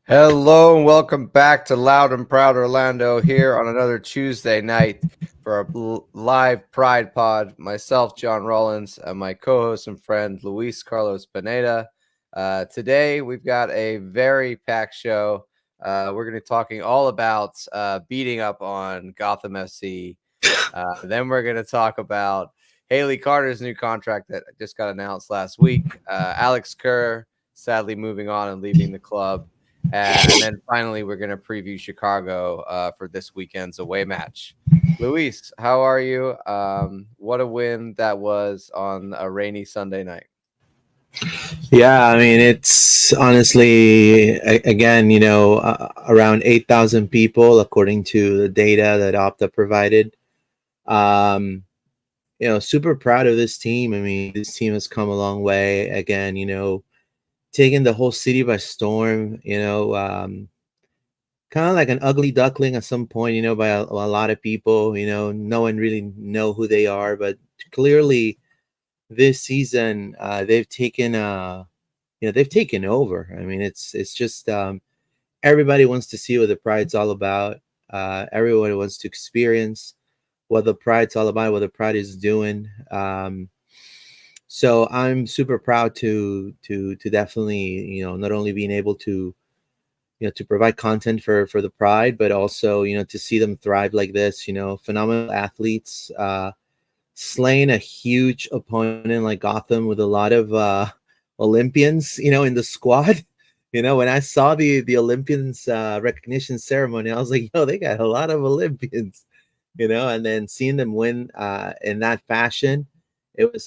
Hello and welcome back to Loud and Proud Orlando here on another Tuesday night for a live Pride Pod. Myself, John Rollins, and my co-host and friend Luis Carlos Pineda. Today we've got a very packed show. We're going to be talking all about beating up on Gotham FC. Then we're going to talk about Haley Carter's new contract that just got announced last week. Alex Kerr sadly moving on and leaving the club. And then finally, we're going to preview Chicago for this weekend's away match. Luis, how are you? What a win that was on a rainy Sunday night. Yeah, I mean, it's honestly, again, around 8,000 people, according to the data that Opta provided. Um, Super proud of this team. I mean, this team has come a long way. Again, taking the whole city by storm, kind of like an ugly duckling at some point, by a lot of people. No one really know who they are, but clearly this season, they've taken over. I mean, it's just everybody wants to see what the pride's all about. Everyone wants to experience what the pride's all about, what the pride is doing. So I'm super proud to definitely not only being able to to provide content for the pride, but also to see them thrive like this. Phenomenal athletes. Slaying a huge opponent like Gotham with a lot of Olympians, in the squad. When I saw the Olympians recognition ceremony, I was like, yo, they got a lot of Olympians, and then seeing them win in that fashion, it was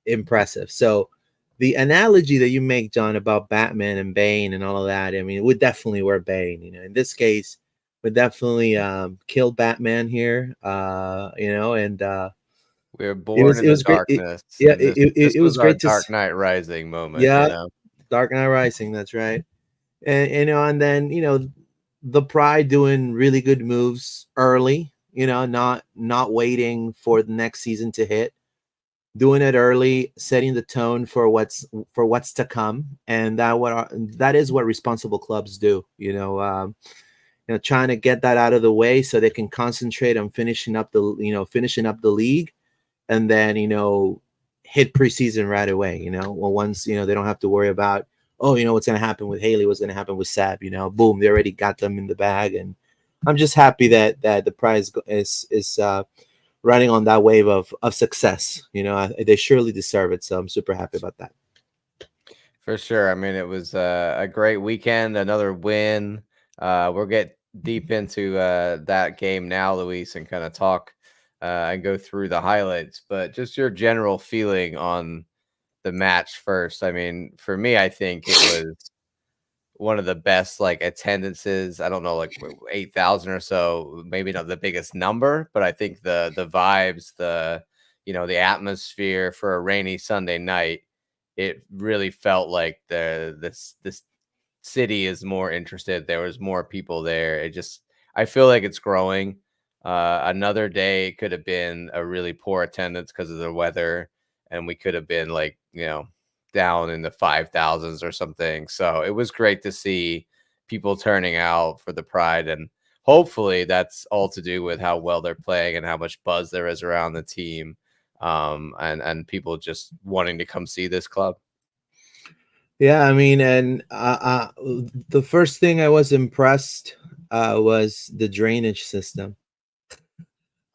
impressive. So the analogy that you make, John, about Batman and Bane and all of that, I mean, we definitely were Bane. In this case, we definitely killed Batman here, and We were it born was in it the was great. darkness, Yeah, and this it was was our great Dark Knight Rising moment. yeah, Dark Knight Rising. That's right. And and then the Pride doing really good moves early. Not waiting for the next season to hit, doing it early, setting the tone for what's to come, and that is what responsible clubs do. Trying to get that out of the way so they can concentrate on finishing up the league, and then hit preseason right away. Well, once they don't have to worry about, oh, what's going to happen with Haley, what's going to happen with Sab. Boom, they already got them in the bag, and I'm just happy that the prize is riding on that wave of success. They surely deserve it, so I'm super happy about that. For sure. I mean, it was a great weekend, another win. We'll get deep into that game now, Luis, and kind of talk and go through the highlights. But just your general feeling on the match first. I mean, for me, I think it was one of the best like attendances. I don't know, like 8,000 or so. Maybe not the biggest number, but I think the vibes, the atmosphere for a rainy Sunday night, it really felt like this city is more interested. There was more people there. I feel like it's growing. Another day could have been a really poor attendance because of the weather, and we could have been like, down in the 5,000s or something. So it was great to see people turning out for the Pride, and hopefully that's all to do with how well they're playing and how much buzz there is around the team, and people just wanting to come see this club. Yeah, I mean, and the first thing I was impressed was the drainage system.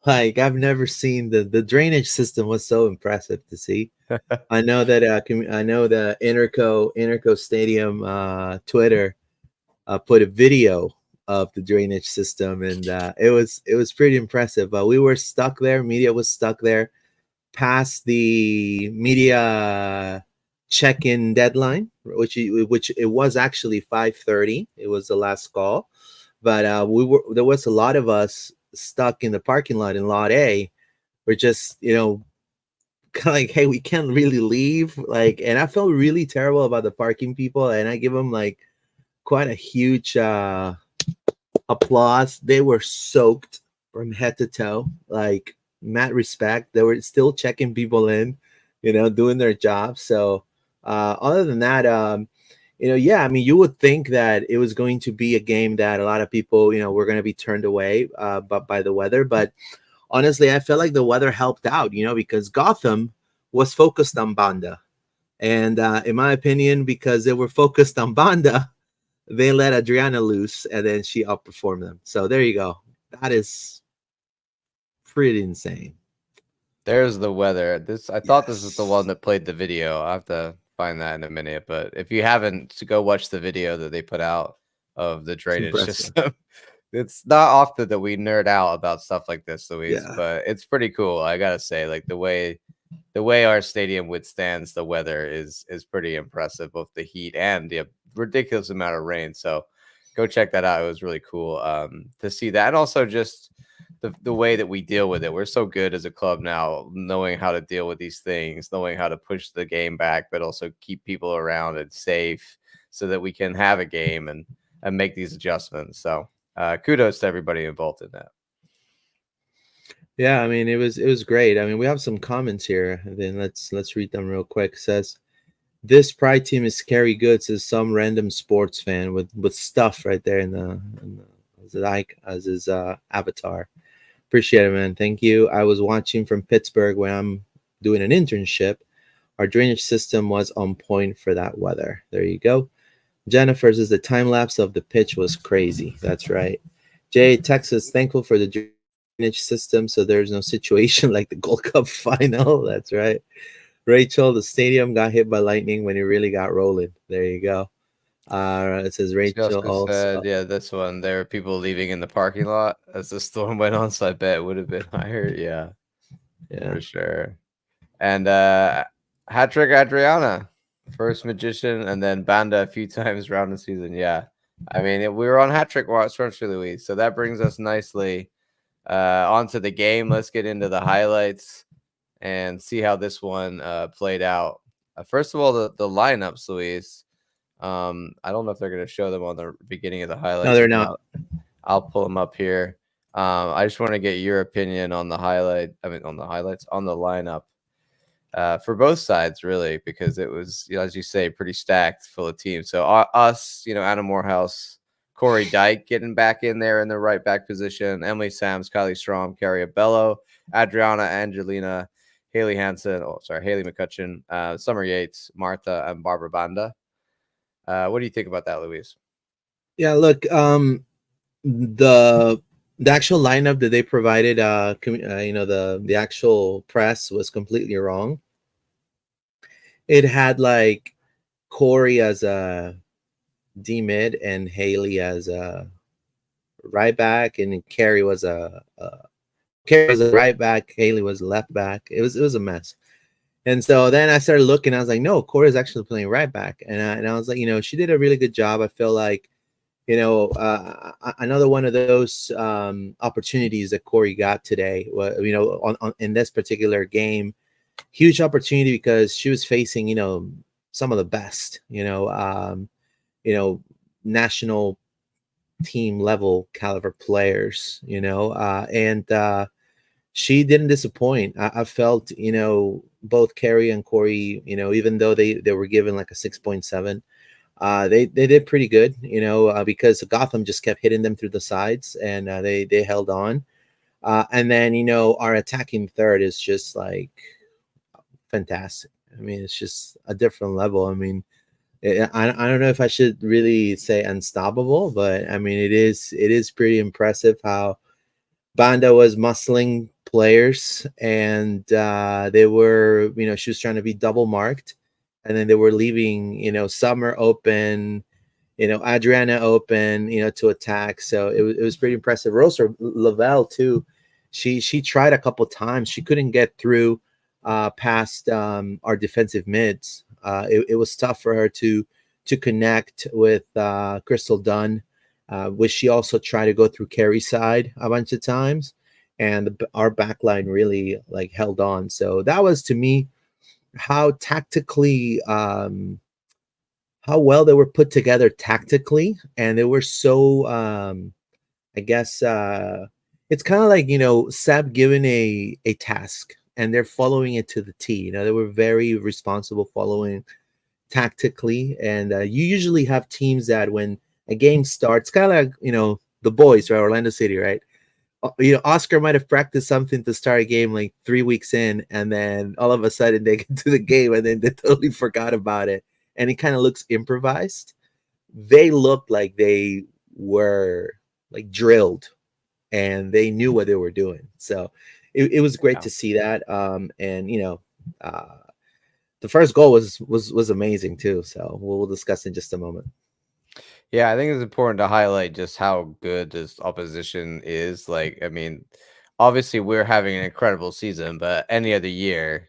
Like, I've never seen the drainage system was so impressive to see. I know that I know the Interco Stadium Twitter put a video of the drainage system, and it was pretty impressive. We were stuck there. Media was stuck there past the media check-in deadline, which it was actually 5:30. It was the last call, but there was a lot of us stuck in the parking lot in Lot A. We're just kind of like, hey, we can't really leave. Like, and I felt really terrible about the parking people, and I give them like quite a huge applause. They were soaked from head to toe, like mad respect. They were still checking people in, doing their job. So other than that, yeah, I mean, you would think that it was going to be a game that a lot of people, were going to be turned away, but by the weather. But honestly, I felt like the weather helped out, because Gotham was focused on Banda. And in my opinion, because they were focused on Banda, they let Adriana loose and then she outperformed them. So there you go. That is pretty insane. There's the weather. I thought this was the one Yes. that played the video. I'll have to find that in a minute. But if you haven't, to go watch the video that they put out of the It's drainage impressive. system. It's not often that we nerd out about stuff like this, Luis, Yeah. but it's pretty cool. I gotta say, like the way our stadium withstands the weather is pretty impressive, both the heat and the ridiculous amount of rain. So go check that out. It was really cool to see that, and also just the way that we deal with it. We're so good as a club now, knowing how to deal with these things, knowing how to push the game back, but also keep people around and safe, so that we can have a game and make these adjustments. So kudos to everybody involved in that. Yeah, I mean, it was great. I mean, we have some comments here. Then let's read them real quick. It says, this Pride team is scary good, says some random sports fan with stuff right there as like as his avatar. Appreciate it, man. Thank you. I was watching from Pittsburgh when I'm doing an internship. Our drainage system was on point for that weather. There you go. Jennifer says the time lapse of the pitch was crazy. That's right. Jay, Texas, thankful for the drainage system so there's no situation like the Gold Cup final. That's right. Rachel, the stadium got hit by lightning when it really got rolling. There you go. It says Rachel Jessica said, also. yeah, this one. There were people leaving in the parking lot as the storm went on, so I bet it would have been higher. Yeah, Yeah. for sure. And hat trick Adriana, first magician, and then Banda a few times around the season. Yeah, I mean we were on hat trick watch, Luis. So that brings us nicely onto the game. Let's get into the highlights and see how this one played out. First of all, the lineups, Luis. I don't know if they're going to show them on the beginning of the No, highlights. they're If not. not, I'll pull them up here. I just want to get your opinion on the highlight. I mean, on the highlights, on the lineup for both sides, really, because it was, as you say, pretty stacked, full of teams. So us, Anna Morehouse, Corey Dyke getting back in there in the right back position, Emily Sams, Kylie Strom, Carrie Abello, Adriana, Angelina, Haley Hansen, Haley McCutcheon, Summer Yates, Martha, and Barbara Banda. What do you think about that, Luis? Yeah, look, the the actual lineup that they provided, the actual press was completely wrong. It had like Corey as a D mid and Haley as a right back, and Carrie was a right back, Haley was left back. It was a mess. And so then I started looking. I was like, no, Corey's actually playing right back, and I was like, she did a really good job. I feel like, another one of those opportunities that Corey got today. On in this particular game, huge opportunity because she was facing, some of the best, you know, national team level caliber players, and she didn't disappoint. I felt, both Carrie and Corey, even though they were given like a 6.7, they did pretty good, because Gotham just kept hitting them through the sides, and they held on. And then, our attacking third is just like fantastic. I mean, it's just a different level. I mean, I don't know if I should really say unstoppable, but I mean, it is pretty impressive how Banda was muscling players, and they were, she was trying to be double marked, and then they were leaving, Summer open, Adriana open, to attack. So it was pretty impressive. Rosa Lavelle too. She tried a couple times. She couldn't get through past our defensive mids. It was tough for her to connect with Crystal Dunn, which she also tried to go through Carrie's side a bunch of times, and our backline really like held on. So that was, to me, how tactically how well they were put together tactically, and they were so I guess it's kind of like, Seb given a task and they're following it to the T. They were very responsible following tactically, and you usually have teams that when a game starts, kind of like the boys, right? Orlando City, right? Oscar might have practiced something to start a game like 3 weeks in, and then all of a sudden they get to the game and then they totally forgot about it, and it kind of looks improvised. They looked like they were like drilled, and they knew what they were doing. So it was great Yeah. to see that. And uh, the first goal was amazing too. So we'll discuss in just a moment. Yeah, I think it's important to highlight just how good this opposition is. Like, I mean, obviously we're having an incredible season, but any other year,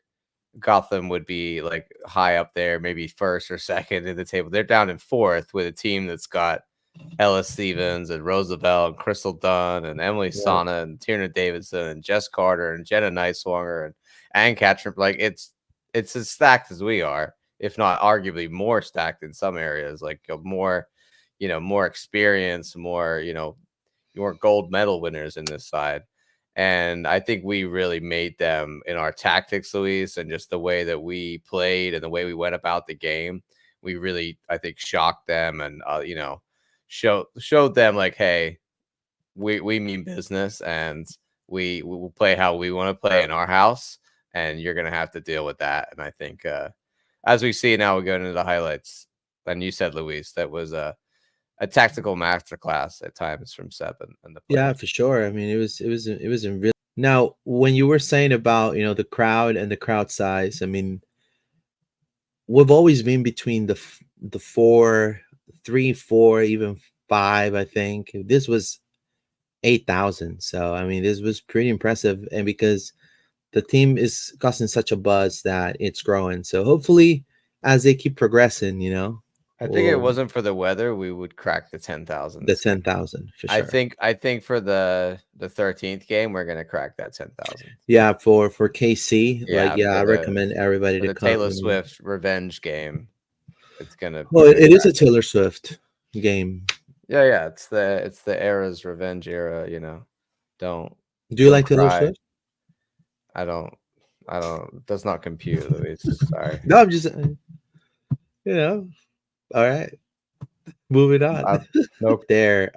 Gotham would be like high up there, maybe first or second in the table. They're down in fourth with a team that's got Ella Stevens and Roosevelt and Crystal Dunn and Emily Yeah, Sana and Tierna Davidson and Jess Carter and Jenna Nyswanger and Katrin. Like it's as stacked as we are, if not arguably more stacked in some areas. Like more, more experience, more, more gold medal winners in this side. And I think we really made them in our tactics, Luis, and just the way that we played and the way we went about the game. We really, I think, shocked them and showed them like, hey, we mean business and we will play how we want to play in our house, and you're gonna have to deal with that. And I think as we see now, we go into the highlights. And you said, Luis, that was a tactical masterclass at times from Seb and the yeah, players. for sure. I mean, it was in real. Now, when you were saying about the crowd and the crowd size, I mean, we've always been between the four, three, four, even five. I think this was 8,000. So I mean, this was pretty impressive, and because the team is causing such a buzz that it's growing. So hopefully, as they keep progressing, I think it we'll wasn't for the weather, we would crack the 10,000 the this game. 10,000 for I sure. think I think for the 13th game, we're gonna crack that 10,000. Yeah, for KC, like Yeah, yeah, I recommend everybody for to the come. Taylor I mean, Swift revenge game. It's gonna well, we're gonna it is crack. a Taylor Swift game. Yeah, yeah, it's the era's revenge era, Don't Do you don't like Taylor cry. Swift? I don't I don't does not compute, Luis. Sorry. No, I'm just you know. All right, moving on. I, no, There.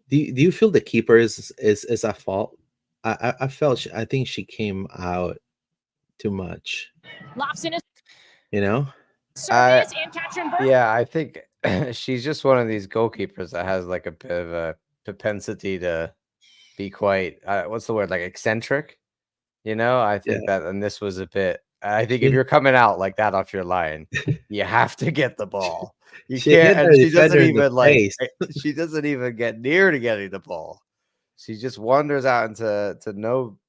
Do you feel the keeper is at fault? I felt I think she came out too much. Lofts in a You know. I service and Katrin Burke. yeah, I think she's just one of these goalkeepers that has like a bit of a propensity to be quite what's the word, like eccentric. I Yeah. think that, and this was a bit. I think if She you're coming out like that off your line, you have to get the ball. You she can't, hit and the she doesn't defender in the even face. she doesn't even get near to getting the ball. She just wanders out into no,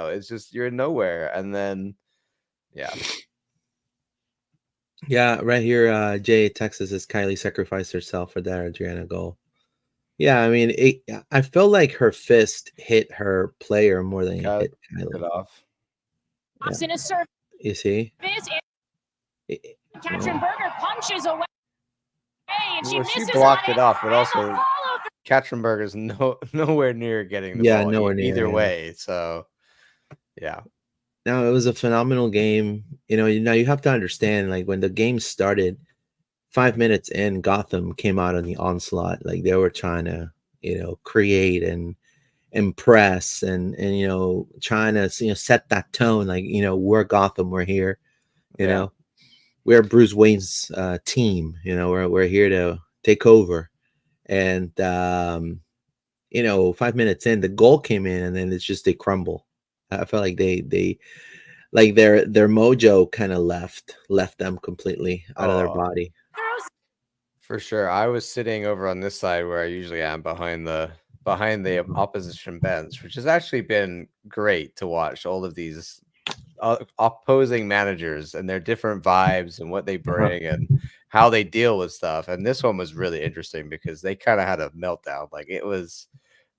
it's just you're nowhere, and then yeah, Yeah, right here, Jay Texas says Kylie sacrificed herself for that Adriana goal. Yeah, I mean, I felt like her fist hit her player more than it cut hit it Kylie. off. Yeah, Lofts in a service you see, and yeah. Katrin Burger punches away and she Well, she misses on blocked it. it off, but And the also follow Katzenberg is nowhere near getting the Yeah, ball nowhere near. either Yeah. way. So yeah, No, it was a phenomenal game. Now you have to understand, like when the game started, 5 minutes in, Gotham came out on the onslaught. Like they were trying to, create and impress and trying to set that tone. Like we're Gotham, we're here. You yeah. know, we're Bruce Wayne's team. We're here to take over. And 5 minutes in, the goal came in, and then it's just they crumble. I felt like they like their mojo kind of left them completely out of their Oh, body. throws for sure. I was sitting over on this side where I usually am behind the opposition bench, which has actually been great to watch all of these opposing managers and their different vibes and what they Uh-huh. bring and how they deal with stuff. And this one was really interesting because they kind of had a meltdown. Like it was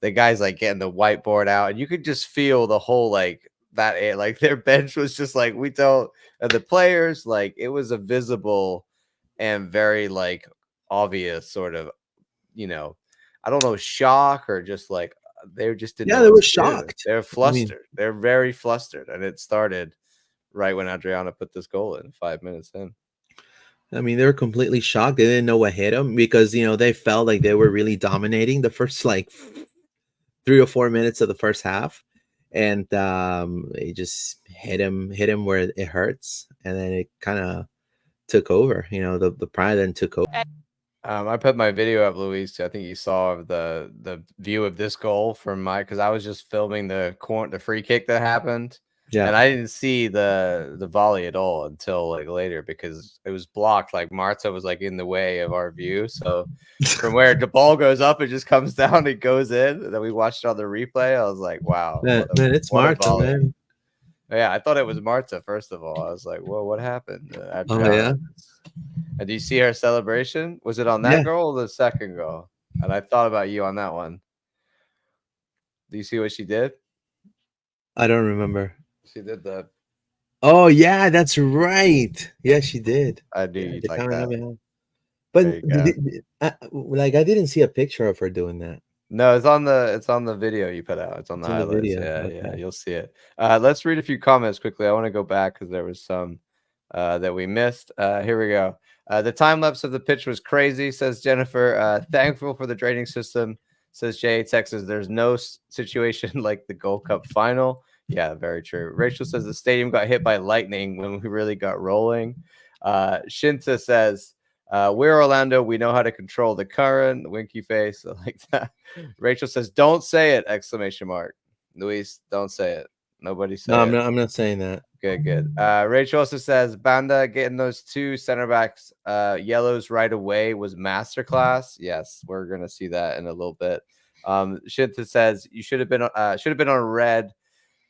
the guys like getting the whiteboard out, and you could just feel the whole like their bench was just like we don't, and the players like it was a visible and very like obvious sort of you know I don't know, shock or just like they just didn't Yeah, know they what were to do. shocked. They're I mean, flustered. They're very flustered, and it started. right when Adriana put this goal in 5 minutes in. I mean, they were completely shocked. They didn't know what hit them because they felt like they were really dominating the first like 3 or 4 minutes of the first half, and they just hit him where it hurts, and then it kind of took over. The pride then took over. I put my video up, Luis. I think you saw the view of this goal from because I was just filming the free kick that happened. Yeah, And I didn't see the volley at all until like later because it was blocked. Like Marta was like in the way of our view. So from where the ball goes up, it just comes down, it goes in. And then we watched it on the replay. I was like, wow, man, it's what a Marta, volley. man. Yeah, I thought it was Marta, first of all. I was like, whoa, what happened? Oh Adriana. yeah. And do you see her celebration? Was it on that goal or the second goal? And I thought about you on that one. Do you see what she did? I don't remember. She did the. Oh yeah, that's right. Yeah, she did. I knew you'd like that. But There you go. like I didn't see a picture of her doing that. No, it's on the video you put out. It's on the highlights. video. Yeah, Okay. yeah, you'll see it. Let's read a few comments quickly. I want to go back because there was some that we missed. Here we go. The time lapse of the pitch was crazy, says Jennifer. Thankful for the draining system, says Jay. Texas, there's no situation like the Gold Cup final. Yeah, very true. Rachel says the stadium got hit by lightning when we really got rolling. Shinta says, we're Orlando. We know how to control the current. Winky face. I like that. Rachel says, don't say it! Exclamation mark. Luis, don't say it. Nobody say it. I'm not saying that. Good. Rachel also says Banda getting those two center backs yellows right away was masterclass. Yes, we're gonna see that in a little bit. Shinta says you should have been on red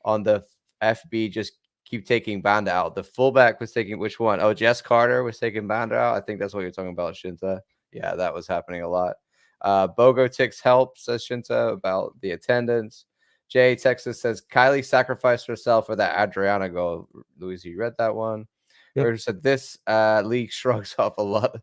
on the FB. Just keep taking Banda out. The fullback was taking which one? Oh, Jess Carter was taking Banda out. I think that's what you're talking about, Shinta. Yeah, that was happening a lot. Bogo Ticks help, says Shinta, about the attendance. Jay Texas says Kylie sacrificed herself for that Adriana goal. Luis, you read that one? Yep. Or said this league shrugs off a lot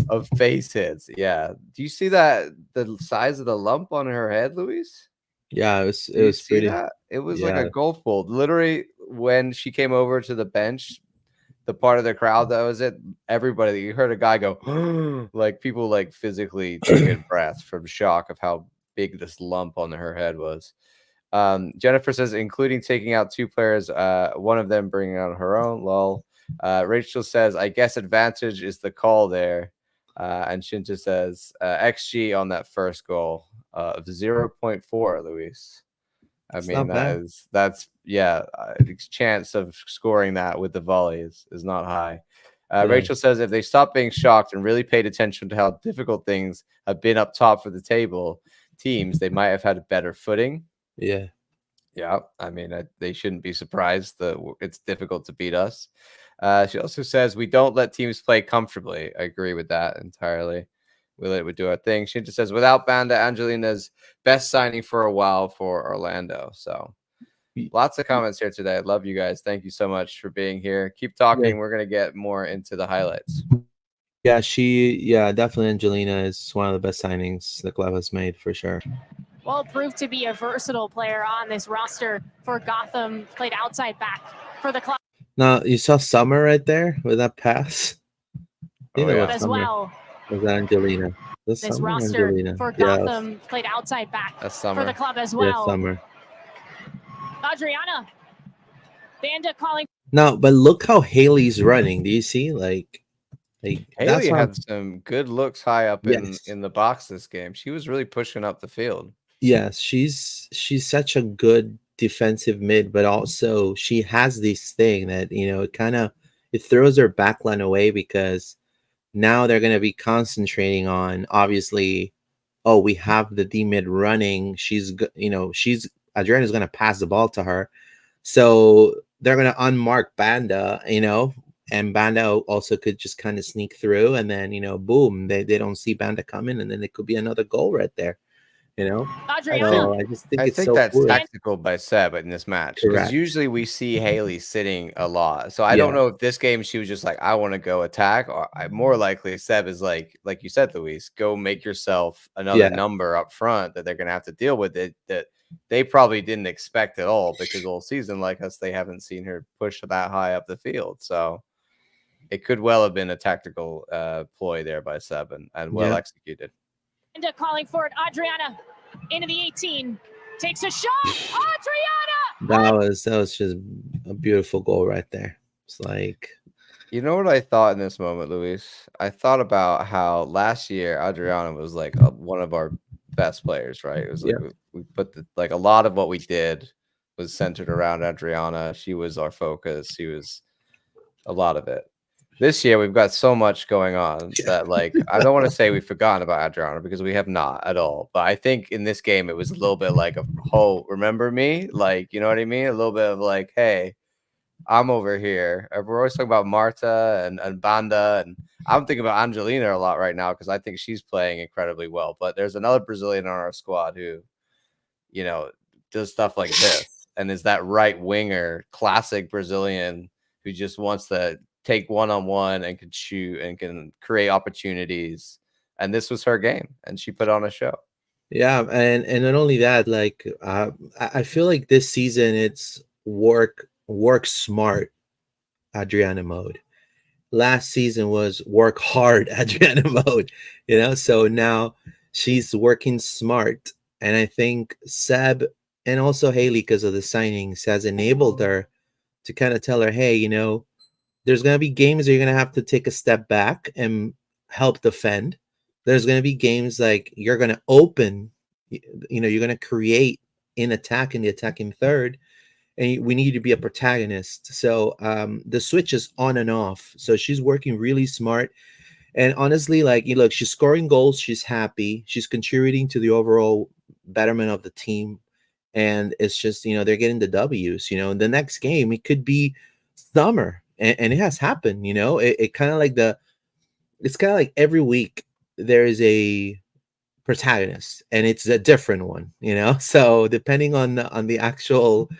of face hits. Yeah. Do you see that the size of the lump on her head, Luis? Yeah, it was pretty. That? It was like a golf ball. Literally, when she came over to the bench, the part of the crowd that was it, everybody, you heard a guy go, like people like physically took a breath from shock of how big this lump on her head was. Jennifer says, including taking out two players, one of them bringing out her own. Lol. Rachel says, I guess advantage is the call there. And Shinta says, XG on that first goal of 0.4, Luis. I mean, that's chance of scoring that with the volley is not high. Rachel says, if they stopped being shocked and really paid attention to how difficult things have been up top for the table teams, they might have had a better footing. Yeah. I mean, they shouldn't be surprised that it's difficult to beat us. She also says we don't let teams play comfortably. I agree with that entirely. We let it do our thing. She just says without Banda, Angelina's best signing for a while for Orlando. So lots of comments here today. I love you guys. Thank you so much for being here. Keep talking. Yeah. We're gonna get more into the highlights. Yeah, definitely Angelina is one of the best signings the club has made for sure. Well, proved to be a versatile player on this roster for Gotham. Played outside back for the club. Now, you saw Summer right there with that pass? As well. Was that Angelina? This roster for Gotham played outside back for the club as well. Yeah, Summer. Adriana. Banda calling. No, but look how Haley's running. Do you see? Like Haley had some good looks high up in the box this game. She was really pushing up the field. Yes, she's such a good defensive mid, but also she has this thing that it throws her backline away because now they're going to be concentrating on obviously. Oh, we have the D mid running. Adriana's going to pass the ball to her, so they're going to unmark Banda. And Banda also could just kind of sneak through, and then boom, they don't see Banda coming, and then it could be another goal right there. You know, I think Adriana. so I just think I it's think so that's cool. tactical by Seb in this match because Correct. usually we see Haley sitting a lot. So I don't Yeah. know if this game she was just like, I want to go attack, or more likely Seb is like you said, Luis, go make yourself another Yeah. number up front that they're gonna have to deal with it that they probably didn't expect at all because all season, like us, they haven't seen her push that high up the field. So it could well have been a tactical ploy there by Seb and well Yeah. executed. Linda calling for it. Adriana into the 18. Takes a shot. Adriana. That was just a beautiful goal right there. It's like, You know what I thought in this moment, Luis? I thought about how last year Adriana was like one of our best players, right? It was like yeah, we put like a lot of what we did was centered around Adriana. She was our focus. She was a lot of it. This year we've got so much going on that like I don't want to say we've forgotten about Adriana because we have not at all. But I think in this game it was a little bit like a whole remember me? Like, you know what I mean? A little bit of like, hey, I'm over here. We're always talking about Marta and Banda, and I'm thinking about Angelina a lot right now because I think she's playing incredibly well. But there's another Brazilian on our squad who, you know, does stuff like this and is that right winger, classic Brazilian who just wants to take one-on-one and can shoot and can create opportunities. And this was her game, and she put on a show. yeah, and not only that, like I feel like this season it's work smart Adriana mode. Last season was work hard Adriana mode, you know. So now she's working smart, and I think Seb and also Haley, because of the signings, has enabled her to kind of tell her, hey, you know, there's going to be games where you're going to have to take a step back and help defend. There's going to be games like you're going to open, you know, you're going to create in attack in the attacking third, and we need to be a protagonist. So the switch is on and off. So she's working really smart. And honestly, like, you look, she's scoring goals. She's happy. She's contributing to the overall betterment of the team. And it's just, you know, they're getting the W's, you know, and the next game, it could be summer. And it has happened, you know, it kind of like it's kind of like every week there is a protagonist and it's a different one, you know. So depending on the actual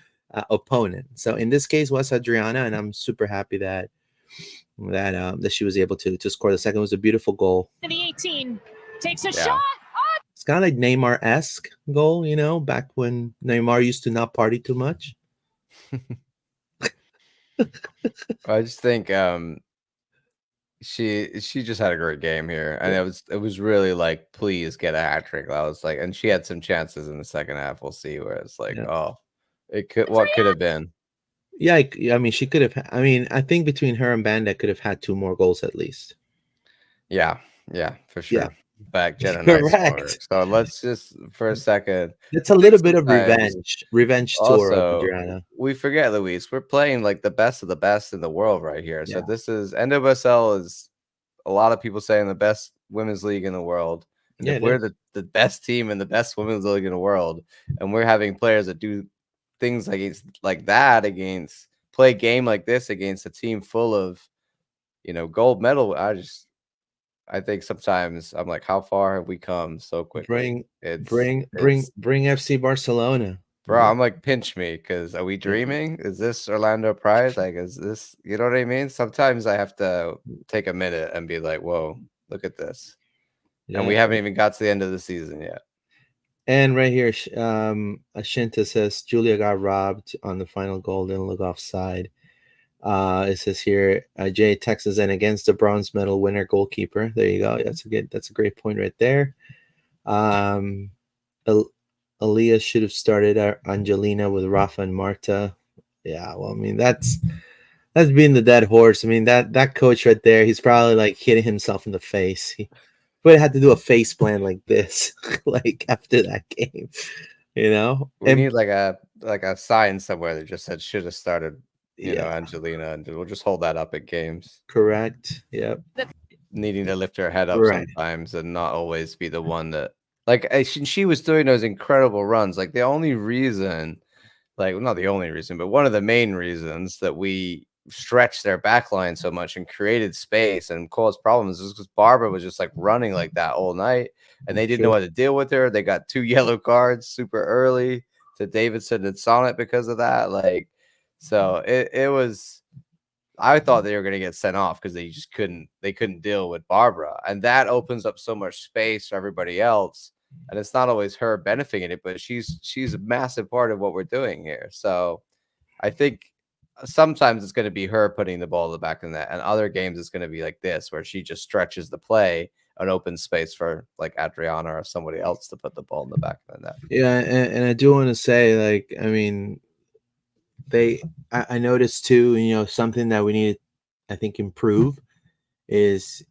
opponent. So in this case was Adriana, and I'm super happy that that she was able to score the second. It was a beautiful goal. To the 18. Takes a shot. It's kind of like Neymar-esque goal, you know, back when Neymar used to not party too much. I just think she just had a great game here, and it was really like, please get a hat trick. I was like, and she had some chances in the second half. We'll see where it's like, oh, it could what could have been. Yeah, I mean, she could have. I mean, I think between her and Banda could have had 2 more goals at least. Yeah, for sure. Yeah. Back Jenna nice Correct. scorer. So let's just for a second. It's a little bit of sometimes revenge tour of Also, Adriana. we forget, Luis, we're playing like the best of the best in the world right here. So Yeah. this is NWSL is a lot of people saying the best women's league in the world. And Yeah, if it we're is. the best team in the best women's league in the world, and we're having players that do things like that against play a game like this against a team full of, you know, gold medal, I think sometimes I'm like, how far have we come so quickly? Bring FC Barcelona. Bro, I'm like, pinch me, because are we dreaming? Is this Orlando Pride? Like, is this, you know what I mean? Sometimes I have to take a minute and be like, whoa, look at this. Yeah. And we haven't even got to the end of the season yet. And right here, Ashinta says Julia got robbed on the final goal, didn't look offside. It says here, Jay Texas and against the bronze medal winner goalkeeper. There you go. That's a great point right there. Aaliyah should have started Angelina with Rafa and Marta. Yeah, well, I mean that's being the dead horse. I mean that coach right there, he's probably like hitting himself in the face. He would have had to do a face plan like this, like after that game, you know. We need like a sign somewhere that just said should have started, you know, Yeah. Angelina, and we'll just hold that up at games. Correct. Yep. Needing to lift her head up Right. sometimes and not always be the one that, like, she was doing those incredible runs. Like the only reason, like, well, not the only reason, but one of the main reasons that we stretched their back line so much and created space and caused problems is because Barbara was just like running like that all night, and they didn't know how to deal with her. They got 2 yellow cards super early to Davidson and Sonnet because of that. Like, so it was. I thought they were going to get sent off because they just couldn't deal with Barbara, and that opens up so much space for everybody else. And it's not always her benefiting it, but she's a massive part of what we're doing here. So I think sometimes it's going to be her putting the ball in the back of the net, and other games it's going to be like this, where she just stretches the play and opens space for like Adriana or somebody else to put the ball in the back of the net. Yeah, and I do want to say, like, I mean, I noticed too, something that we need to, I think, improve is,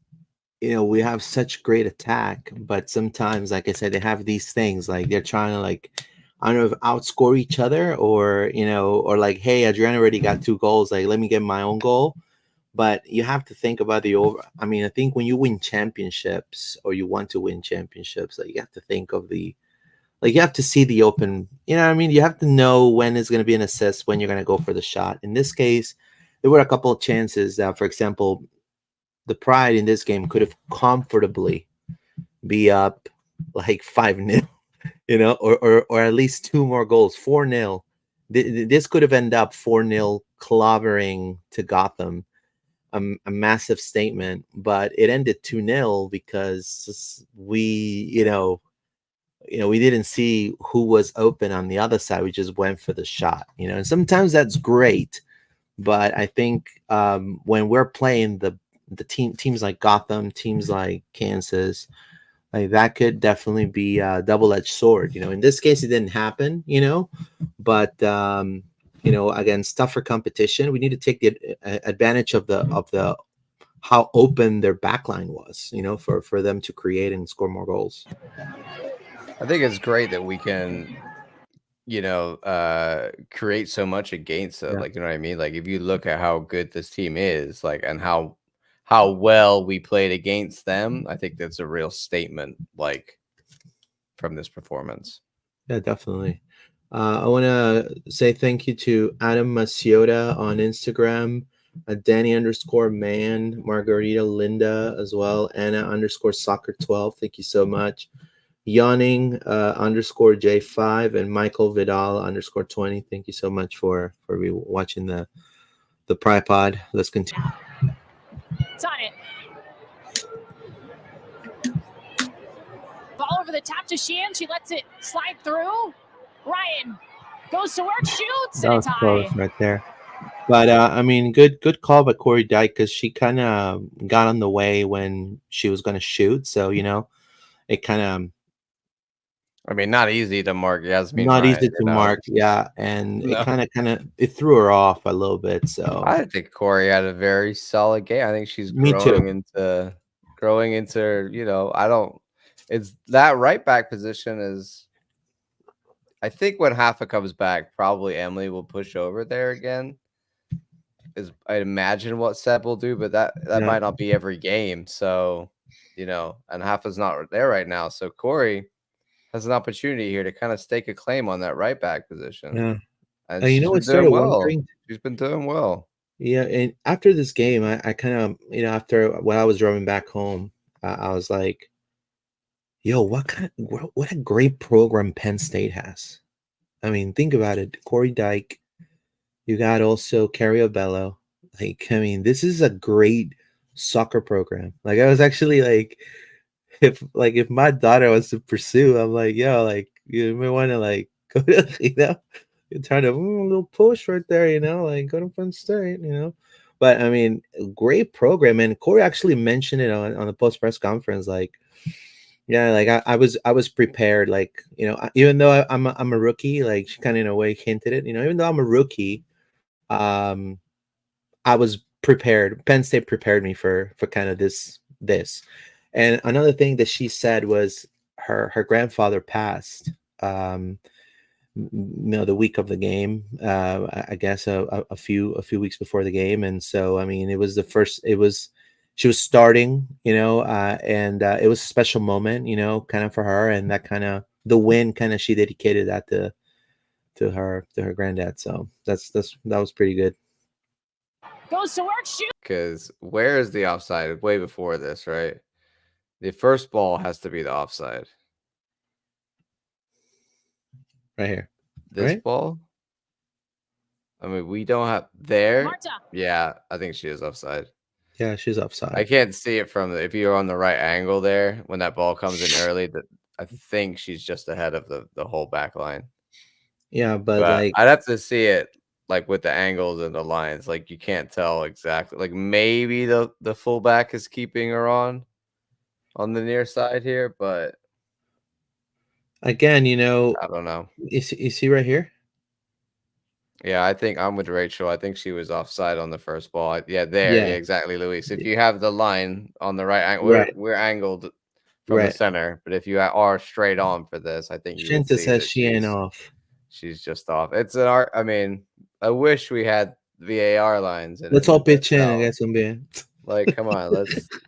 we have such great attack, but sometimes, like I said, they have these things like they're trying to, like, I don't know, if outscore each other, or or like, hey, Adriana already got 2 goals, like, let me get my own goal. But you have to think about the over. I mean, I think when you win championships, or you want to win championships, like, you have to think of you have to see the open, what I mean? You have to know when it's going to be an assist, when you're going to go for the shot. In this case, there were a couple of chances that, for example, the Pride in this game could have comfortably be up like 5-0, or at least 2 more goals, 4-0. This could have ended up 4-0 clobbering to Gotham, a massive statement, but it ended 2-0 because we didn't see who was open on the other side. We just went for the shot, and sometimes that's great. But I think when we're playing the teams like Gotham, teams like Kansas, like, that could definitely be a double-edged sword. In this case, it didn't happen, but against tougher competition, we need to take the advantage of the how open their backline was, for them to create and score more goals. I think it's great that we can, create so much against it. Yeah. Like, you know what I mean? Like, if you look at how good this team is, like, and how well we played against them, I think that's a real statement, like, from this performance. Yeah, definitely. I want to say thank you to Adam Maciota on Instagram, Danny_man, Margarita Linda as well, Anna_soccer12. Thank you so much. Yawning _J5 and Michael Vidal _20. Thank you so much for watching the Pripod. Let's continue. It's on it. Ball over the top to Sheehan. She lets it slide through. Ryan goes to work, shoots, That and was a tie. close right there. But I mean, good call by Corey Dyke, because she kind of got on the way when she was going to shoot. So it kind of, I mean, not easy to mark Yasmin. not Ryan, easy to mark, yeah, and No. it kind of it threw her off a little bit. So I think Corey had a very solid game. I think she's Me too. growing into, I don't. It's that right back position is. I think when Hafa comes back, probably Emily will push over there again. Is I imagine what Seb will do, but that Yeah. might not be every game. So, and Hafa's not there right now. So Corey has an opportunity here to kind of stake a claim on that right back position. Yeah. And You she's know, I been started doing well. wondering. She's been doing well. Yeah, and after this game, I kind of, after when I was driving back home, I was like, "Yo, what a great program Penn State has." I mean, think about it. Corey Dyke, you got also Carrie Bello. Like, I mean, this is a great soccer program. Like, I was actually like, if my daughter was to pursue, I'm like, yo, like, you may want to, like, go to, you're trying to a little push right there, like, go to Penn State, But I mean, great program, and Corey actually mentioned it on the post press conference, like, yeah, like I was prepared, like, even though I'm a rookie, like, she kind of in a way hinted it, even though I'm a rookie, I was prepared. Penn State prepared me for kind of this. And another thing that she said was her grandfather passed. The week of the game, I guess a few weeks before the game, and so I mean, it was she was starting, and it was a special moment, kind of for her, and that kind of the win, kind of she dedicated that to her granddad. So that was pretty good. Goes to work, shoot. Because where is the offside? Way before this, right? The first ball has to be the offside. Right here. This Right? ball? I mean, we don't have there. Marta. Yeah, I think she is offside. Yeah, she's I offside. can't see it from if you're on the right angle there when that ball comes in early. That I think she's just ahead of the whole back line. Yeah, but But like I'd have to see it like with the angles and the lines. Like you can't tell exactly. Like maybe the fullback is keeping her on the near side here, but again, you know, I don't know. you see right here? Yeah, I think I'm with Rachel. I think she was offside on the first ball. Yeah, there. Yeah, Yeah, exactly, Luis. If you have the line on the right angle, right, we're angled from the right. center. But if you are straight on for this, I think you would Shinta see says that she ain't off. she's just off. It's an art. I mean, I wish we had VAR lines and Let's it all would pitch just in and tell. get some beer. Like, come on,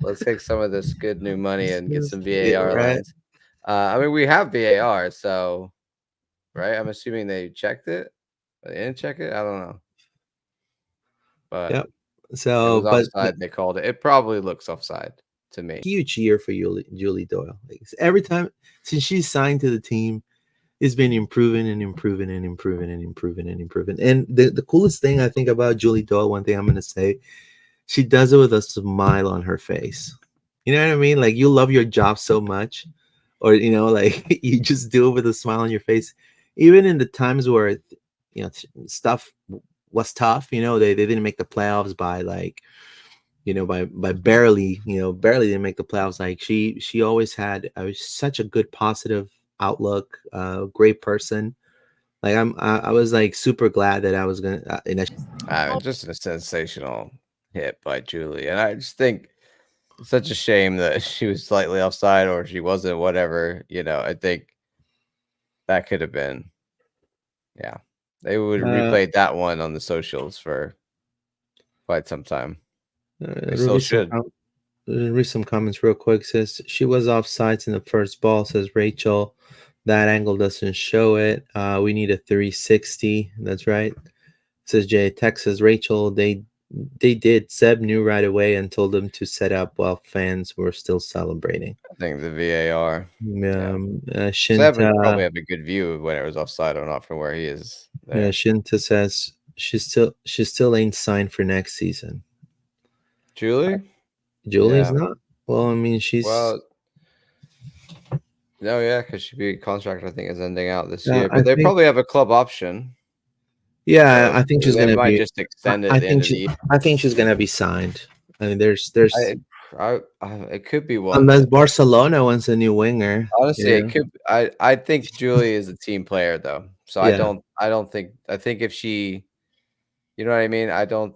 let's take some of this good new money and get some Yeah, VAR right. lines. I mean, we have VAR, so right. I'm assuming they checked it. They didn't check it. I don't know, but. Yep. It So, was but offside, they called it. It probably looks offside to me. huge year for Julie Doyle. Like, every time since she's signed to the team, it's been improving and improving and improving and improving and improving. And the coolest thing I think about Julie Doyle, one thing I'm gonna say, she does it with a smile on her face. You know what I mean? Like, you love your job so much, or you know, like you just do it with a smile on your face, even in the times where you know stuff was tough. You know, they didn't make the playoffs by like by barely, barely didn't make the playoffs. Like she always had such a good positive outlook, great person. Like I was like super glad that I was gonna Just a sensational hit by Julie. And I just think it's such a shame that she was slightly offside or she wasn't, whatever. I think that could have been, yeah. They would have replayed that one on the socials for quite some time. They still should. read some comments real quick. Says she was offsides in the first ball. Says Rachel, that angle doesn't show it. We need a 360. That's right. Says Jay. Texas Rachel. They did. Seb knew right away and told them to set up while fans were still celebrating. I think the VAR. Yeah. Seb would probably Shinta, have a good view of when it was offside or not from where he is there. Shinta says she still ain't signed for next season. Julie? Julie's not. Well, I mean, she's Well, no, yeah, because she contract I think is ending out this year, but they think, probably have a club option. yeah, So I think she's they gonna might be. just extend it at the end of the year. I think she's gonna be signed. I mean, there's It could be one. unless Barcelona wants a new winger. Honestly, it could. I think Julie is a team player though, so I don't think. I think if she, you know what I mean. I don't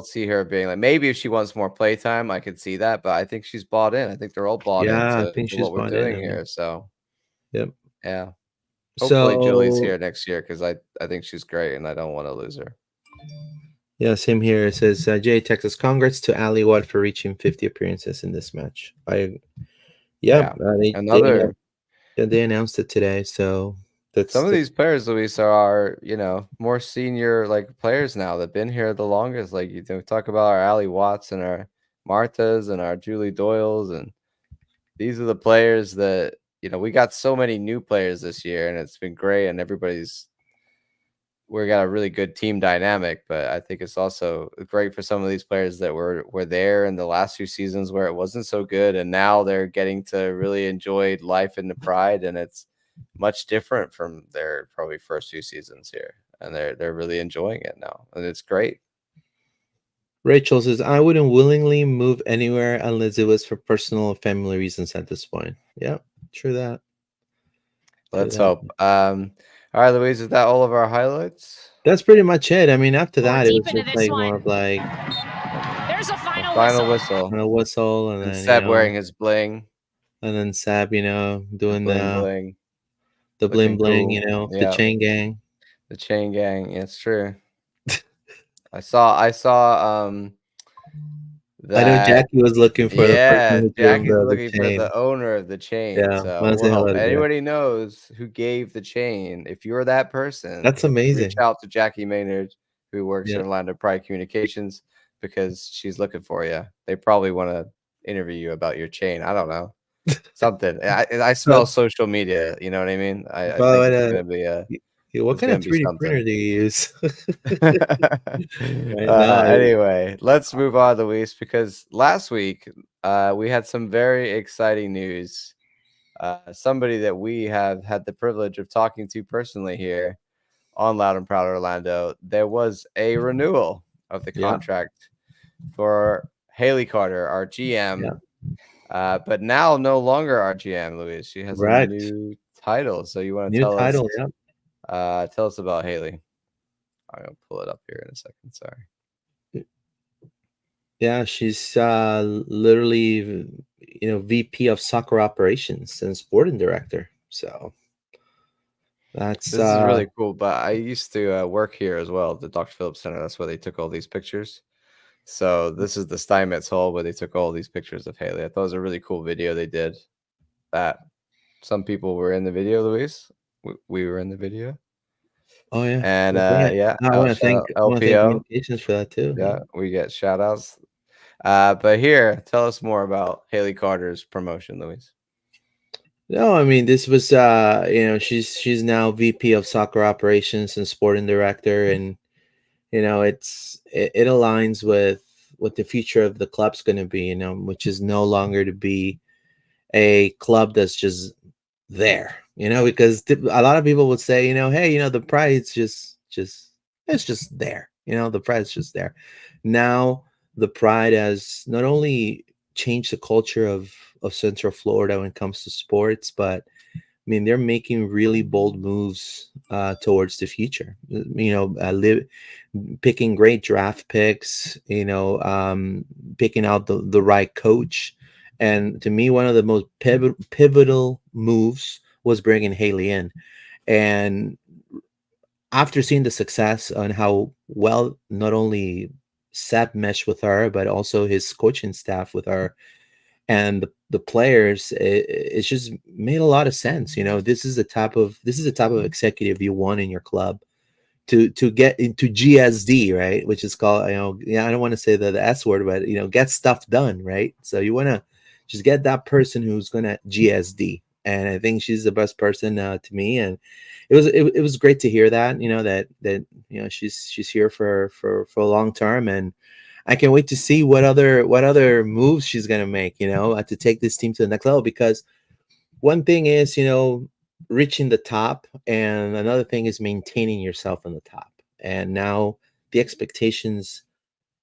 see her being like, maybe if she wants more play time, I could see that. But I think she's bought in. I think they're all bought into I think she's what we're bought doing in. here. So Yep. yeah. Hopefully Julie's So here next year because I think she's great and I don't want to lose her. yeah, same here. It says Jay Texas. Congrats to Ali Watt for reaching 50 appearances in this match. They announced it today. So some of these players, Luis, are more senior like players now that've been here the longest. Like talk about our Ali Watts and our Martas and our Julie Doyles, and these are the players that we got so many new players this year, and it's been great. And we got a really good team dynamic, but I think it's also great for some of these players that were there in the last few seasons where it wasn't so good, and now they're getting to really enjoy life in the pride, and it's much different from their probably first few seasons here, and they're really enjoying it now, and it's great. Rachel says, I wouldn't willingly move anywhere unless it was for personal and family reasons at this point. Yeah, true that. Let's hope. All right, Louise, is that all of our highlights? That's pretty much it. I mean, after that, it was just like one. more of like there's a final whistle. And a whistle, and then Seb wearing his bling. And then Seb, doing the bling bling, cool. The chain gang. The chain gang, it's true. I saw I know Jackie was looking for Jackie's looking for the owner of the chain. Yeah, so anybody knows who gave the chain, if you're that person, that's amazing. Reach out to Jackie Maynard, who works in Orlando Pride Communications. because she's looking for you. They probably want to interview you about your chain. I don't know. Something. I smell But social media. You know what I mean? I think but it's gonna be a what it's kind of gonna be 3D something. printer do you use? Right now, Anyway, let's move on, Luis, because last week we had some very exciting news. Somebody that we have had the privilege of talking to personally here on Loud and Proud Orlando, there was a renewal of the yeah, contract for Haley Carter, our yeah, GM, but now no longer our GM, Luis. She has a correct. new title. So you want to New title, yeah. tell us about Haley? I'm gonna pull it up here in a second. Sorry. Yeah, she's literally, VP of soccer operations and sporting director. So that's This is really cool. But I used to work here as well, the Dr. Phillips Center. That's where they took all these pictures. So this is the Steinmetz Hall where they took all these pictures of Haley. I thought it was a really cool video they did. That some people were in the video, Luis. We were in the video, oh yeah. and Well, yeah. yeah, I want to shout thank out I want to thank LPO. communications for that too. Yeah, we get shout outs. But here, tell us more about Haley Carter's promotion, Luis. No, I mean this was she's now VP of soccer operations and sporting director, and it aligns with what the future of the club's going to be, which is no longer to be a club that's just there, because a lot of people would say, hey, the pride's just it's just there, the pride's just there. Now the pride has not only changed the culture of Central Florida when it comes to sports, but I mean, they're making really bold moves towards the future. Picking great draft picks. Picking out the right coach, and to me, one of the most pivotal moves was bringing Haley in. And after seeing the success and how well not only Seb meshed with her, but also his coaching staff with her, and the players, it's just made a lot of sense. This is the type of executive you want in your club to get into GSD, right? Which is called, I don't want to say the S word, but get stuff done, right? So you want to just get that person who's gonna GSD, and I think she's the best person to me. And it was great to hear that, she's here for a long term, and I can't wait to see what other moves she's gonna make, to take this team to the next level. Because one thing is, reaching the top, and another thing is maintaining yourself on the top. And now the expectations,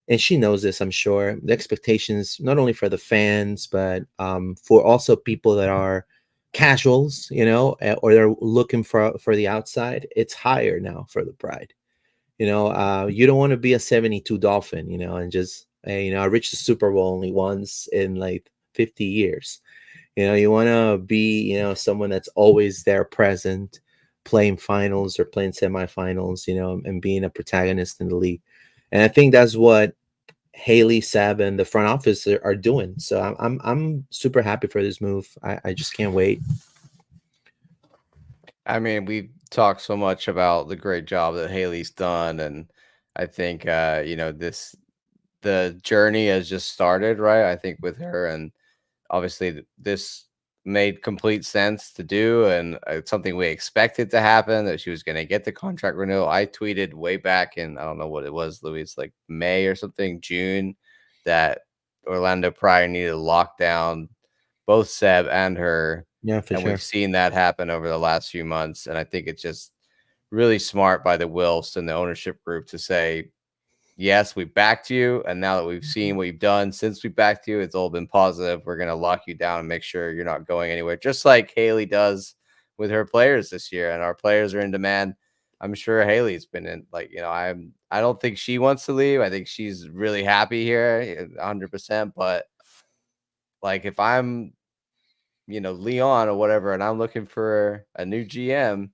and she knows this, I'm sure, the expectations not only for the fans, but for also people that are casuals, or they're looking for the outside. It's higher now for the Pride. You don't want to be a 72 Dolphin, and just, hey, I reached the Super Bowl only once in like 50 years. You want to be, someone that's always there present, playing finals or playing semifinals, and being a protagonist in the league. And I think that's what Haley, Seb, and the front office are doing. So I'm super happy for this move. I just can't wait. I mean, we've talked so much about the great job that Haley's done, and I think the journey has just started, right? I think with her, and obviously this made complete sense to do, and it's something we expected to happen, that she was going to get the contract renewal. I tweeted way back in, I don't know what it was, Louis, like May or something, June, that Orlando Pride needed to lock down both Seb and her, Yeah, for and we've sure. seen that happen over the last few months. And I think it's just really smart by the Wilfs and the ownership group to say, yes, we backed you, and now that we've seen what you've done since we backed you, it's all been positive. We're going to lock you down and make sure you're not going anywhere, just like Haley does with her players this year. And our players are in demand. I'm sure Haley's been in, I don't think she wants to leave. I think she's really happy here, 100%. But like, if I'm, Leon or whatever, and I'm looking for a new GM,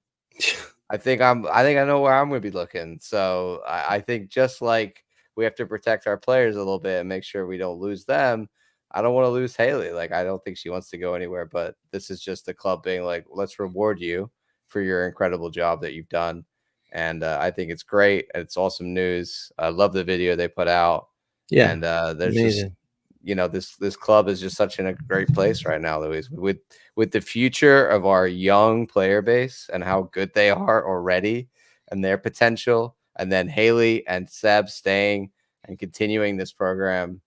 I think I know where I'm going to be looking. So I think, just like we have to protect our players a little bit and make sure we don't lose them, I don't want to lose Haley. Like, I don't think she wants to go anywhere, but this is just the club being like, let's reward you for your incredible job that you've done. And I think it's great. It's awesome news. I love the video they put out. Yeah, And there's just, amazing. this club is just such in a great place right now, Luis, with the future of our young player base and how good they are already and their potential, and then Haley and Seb staying and continuing this program.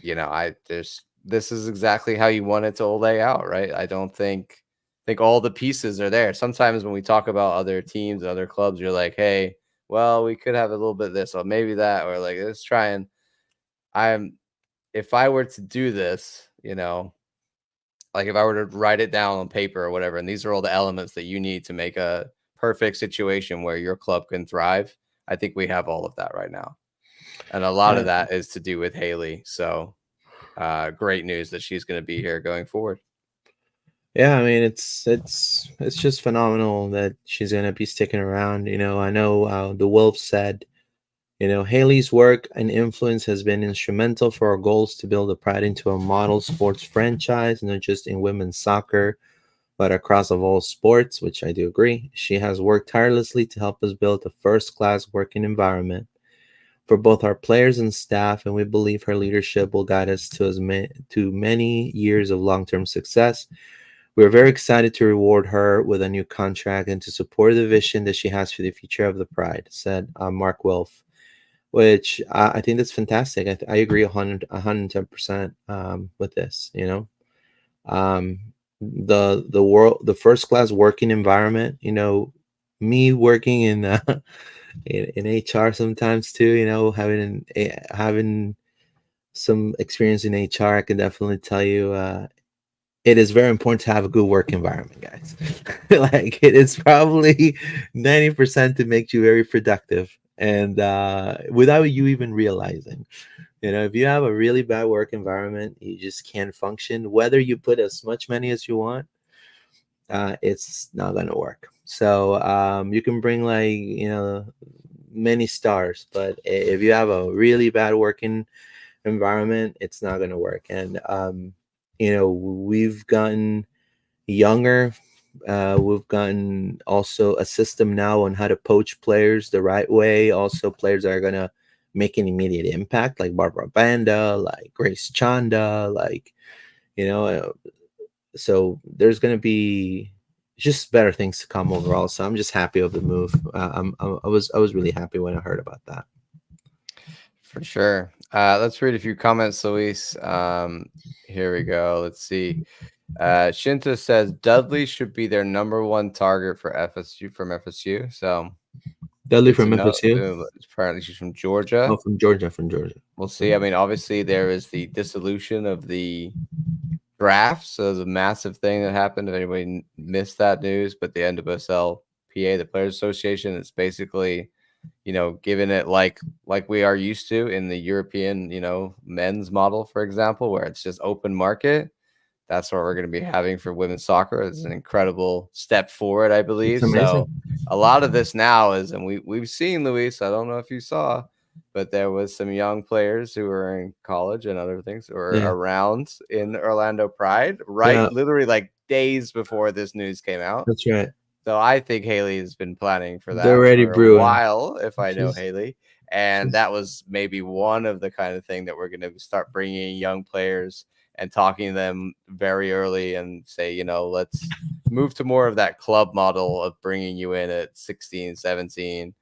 I there's this is exactly how you want it to lay out, right? I don't think all the pieces are there. Sometimes when we talk about other teams and other clubs, you're like, hey, well, we could have a little bit of this or maybe that, or like, let's try and I'm if I were to do this, like if I were to write it down on paper or whatever, and these are all the elements that you need to make a perfect situation where your club can thrive, I think we have all of that right now. And a lot of Uh, that is to do with Haley. So great news that she's going to be here going forward. yeah, I mean it's just phenomenal that she's gonna be sticking around. I know the Wolves said, Haley's work and influence has been instrumental for our goals to build the Pride into a model sports franchise, not just in women's soccer, but across of all sports, which I do agree. She has worked tirelessly to help us build a first-class working environment for both our players and staff, and we believe her leadership will guide us to many years of long-term success. We are very excited to reward her with a new contract and to support the vision that she has for the future of the Pride, said Mark Wilf, which I think that's fantastic. I agree 110% with this. Um, the first class working environment. Me working in in HR sometimes too. Having some experience in HR, I can definitely tell you. It is very important to have a good work environment, guys. Like it is probably 90% to make you very productive, and without you even realizing. If you have a really bad work environment, you just can't function. Whether you put as much money as you want, it's not gonna work. So you can bring like many stars, but if you have a really bad working environment, it's not gonna work. And we've gotten younger. We've gotten also a system now on how to poach players the right way. Also, players that are gonna make an immediate impact, like Barbara Banda, like Grace Chanda, like you know. So there's gonna be just better things to come overall. So I'm just happy of the move. I was really happy when I heard about that. For sure. Let's read a few comments, Luis. Here we go. Let's see. Shinta says Dudley should be their number one target for FSU from FSU. So Dudley good to from know. FSU. Apparently, she's from Oh, Georgia. from Georgia. From Georgia. We'll see. I mean, obviously, there is the dissolution of the draft. So there's a massive thing that happened. If anybody missed that news, but the NWSL-PA, the Players Association, it's basically, giving it like we are used to in the European, men's model, for example, where it's just open market. That's what we're going to be having for women's soccer. It's an incredible step forward, I It's believe. amazing. So a lot of this now is, and we've seen, Luis, I don't know if you saw, but there was some young players who were in college and other things who were Yeah. around in Orlando Pride, right? Yeah, Literally like days before this news came out. that's right. So I think Haley has been planning for They're that already for a brewing. while, if I know She's, Haley. And she's that was maybe one of the kind of thing that we're going to start bringing young players and talking to them very early and say, let's move to more of that club model of bringing you in at 16, 17,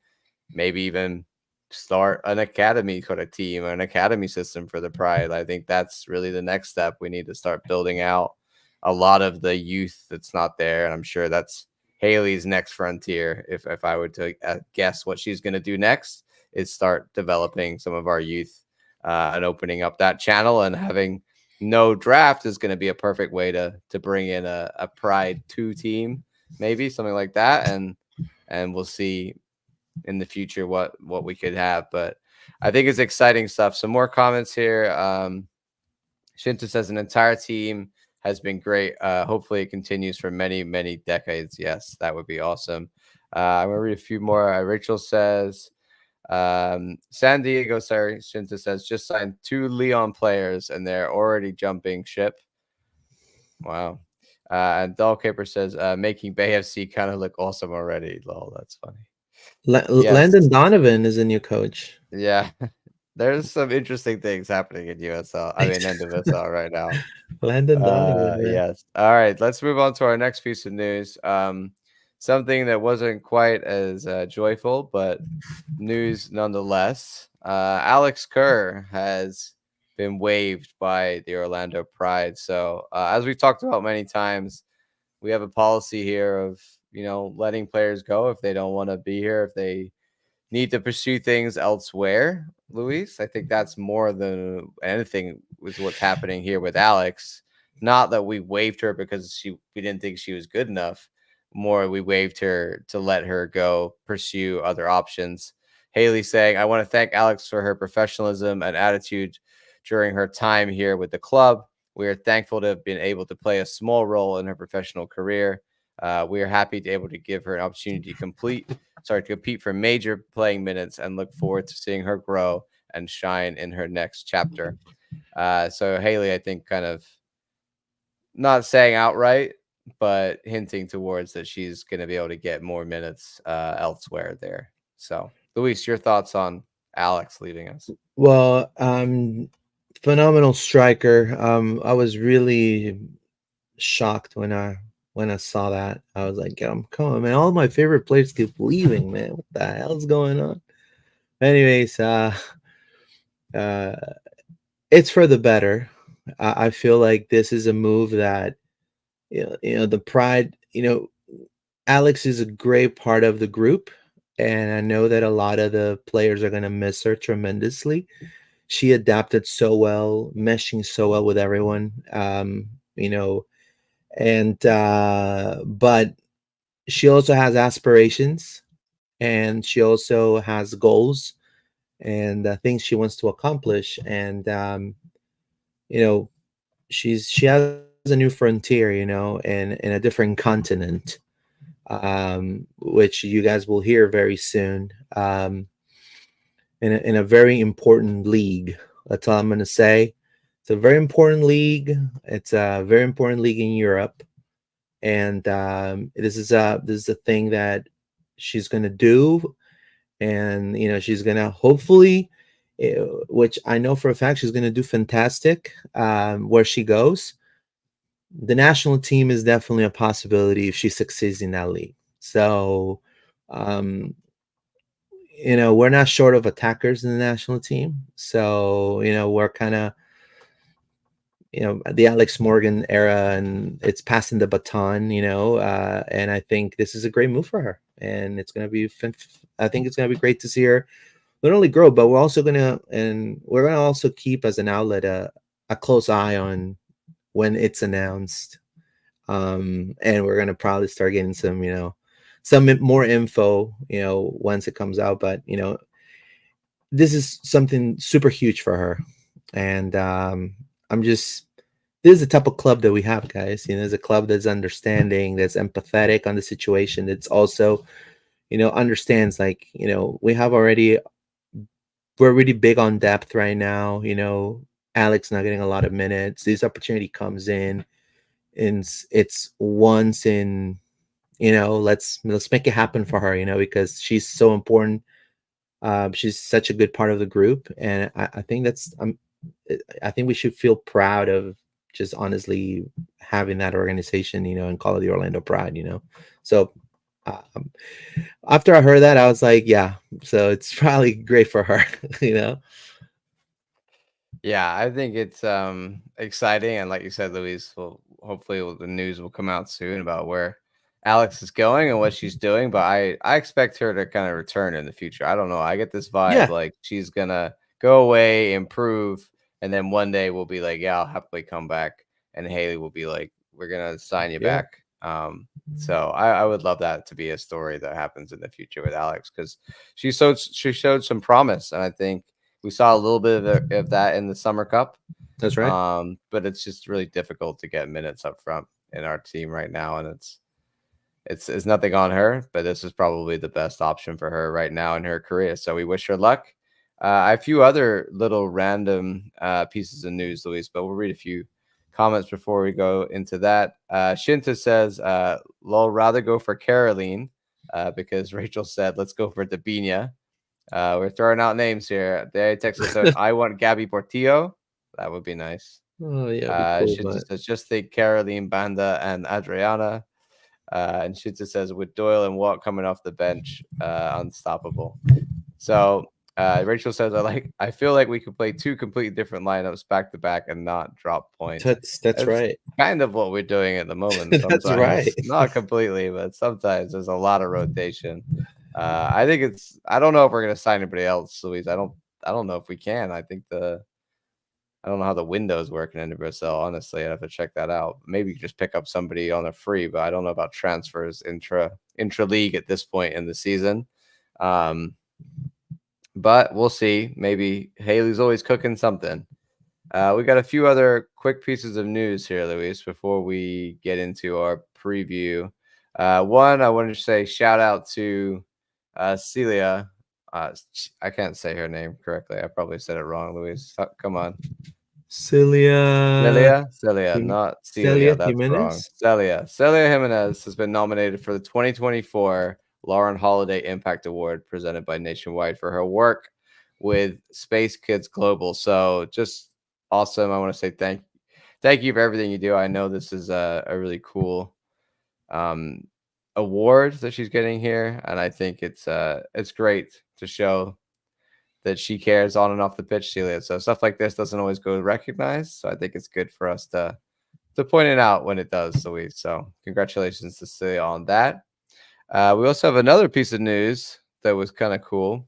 maybe even start an academy kind of team or an academy system for the Pride. I think that's really the next step. We need to start building out a lot of the youth that's not there. And I'm sure that's Haley's next frontier. If I were to guess what she's going to do next, is start developing some of our youth and opening up that channel, and having no draft is going to be a perfect way to bring in a Pride 2 team, maybe something like that. And we'll see in the future what we could have. But I think it's exciting stuff. Some more comments here. Shinta says an entire team has been great. Hopefully it continues for many, many decades. Yes, that would be awesome. I'm gonna read a few more. Rachel says San Diego, sorry, Shinta says just signed 2 Leon players and they're already jumping ship. Wow. And Dollcaper says making Bay FC kind of look awesome already. Lol, that's funny. Yes. Landon Donovan is a new coach. Yeah. there's some interesting things happening in USL. I mean, NWSL right now. Landon Donovan, man. Yes. All right. Let's move on to our next piece of news. Something that wasn't quite as joyful, but news nonetheless. Alex Kerr has been waived by the Orlando Pride. So, as we've talked about many times, we have a policy here of letting players go if they don't want to be here, if they need to pursue things elsewhere, Luis. I think that's more than anything was what's happening here with Alex. Not that we waived her because we didn't think she was good enough. More we waived her to let her go pursue other options. Haley saying, I want to thank Alex for her professionalism and attitude during her time here with the club. We are thankful to have been able to play a small role in her professional career. We are happy to be able to give her an opportunity to compete for major playing minutes and look forward to seeing her grow and shine in her next chapter. So Haley, I think, kind of not saying outright, but hinting towards that she's going to be able to get more minutes elsewhere there. So, Luis, your thoughts on Alex leaving us? Well, phenomenal striker. I was really shocked when I saw that. I was like, come on, man! All my favorite players keep leaving, man. What the hell's going on? Anyways, uh, it's for the better. I feel like this is a move that the Pride. Alex is a great part of the group, and I know that a lot of the players are going to miss her tremendously. She adapted so well, meshing so well with everyone. And but she also has aspirations, and she also has goals and things she wants to accomplish. And you know, she has a new frontier, in a different continent, which you guys will hear very soon. In a very important league. That's all I'm going to say. It's a very important league. It's a very important league in Europe, and this is a thing that she's going to do, and she's going to hopefully, which I know for a fact she's going to do fantastic where she goes. The national team is definitely a possibility if she succeeds in that league. So, we're not short of attackers in the national team. So, we're kind of, the Alex Morgan era, and it's passing the baton, and I think this is a great move for her. And it's going to be, I think it's going to be great to see her not only grow, but we're going to also keep as an outlet a close eye on when it's announced. And we're going to probably start getting some more info, once it comes out. But, this is something super huge for her. And this is the type of club that we have, guys. It's a club that's understanding, that's empathetic on the situation. That's also, understands, like, we're really big on depth right now. Alex not getting a lot of minutes. This opportunity comes in, and it's once in, let's make it happen for her, because she's so important. She's such a good part of the group, and I think I think we should feel proud of just honestly having that organization, and call it the Orlando Pride. So um, after I heard that, I was like, yeah, so it's probably great for her. you know. Yeah, I think it's exciting, and like you said, Luis, the news will come out soon about where Alex is going and what she's doing. But I expect her to kind of return in the future. I don't know. I get this vibe Yeah, like she's gonna go away, improve, and then one day we'll be like, yeah, I'll happily come back, and Haley will be like, we're gonna sign you yeah, back. So I would love that to be a story that happens in the future with Alex, because she showed some promise, and I think we saw a little bit of that in the Summer Cup. that's right. But it's just really difficult to get minutes up front in our team right now, and it's nothing on her, but this is probably the best option for her right now in her career. So we wish her luck. I have a few other little random pieces of news, Luis, but we'll read a few comments before we go into that. Shinta says, "Lol, rather go for Caroline," because Rachel said, "Let's go for Dabinia." We're throwing out names here. They text us out, I want Gabby Portillo. That would be nice. Oh yeah, it'd be cool, She but just think Caroline Banda and Adriana. And Shitza says, with Doyle and Watt coming off the bench, unstoppable. So Rachel says, I feel like we could play two completely different lineups back to back and not drop points. that's It's right. kind of what we're doing at the moment. Sometimes. That's right. Not completely, but sometimes there's a lot of rotation. I think I don't know if we're gonna sign anybody else, Louise. I don't know if we can. I don't know how the windows work in NWSL. Honestly, I'd have to check that out. Maybe you just pick up somebody on a free, but I don't know about transfers intra league at this point in the season. But we'll see. Maybe Haley's always cooking something. We got a few other quick pieces of news here, Luis, before we get into our preview. One, I wanted to say shout out to Celia. I can't say her name correctly. I probably said it wrong, Luis. Come on. Celia Celia, not Celia. Celia That's wrong. Jimenez. Celia Jimenez has been nominated for the 2024 Lauren Holiday Impact Award presented by Nationwide for her work with Space Kids Global. So just awesome. I want to say thank you for everything you do. I know this is a really cool award that she's getting here, and I think it's great to show that she cares on and off the pitch, Celia. So stuff like this doesn't always go recognized. So I think it's good for us to point it out when it does, Louise. So congratulations to Celia on that. We also have another piece of news that was kind of cool.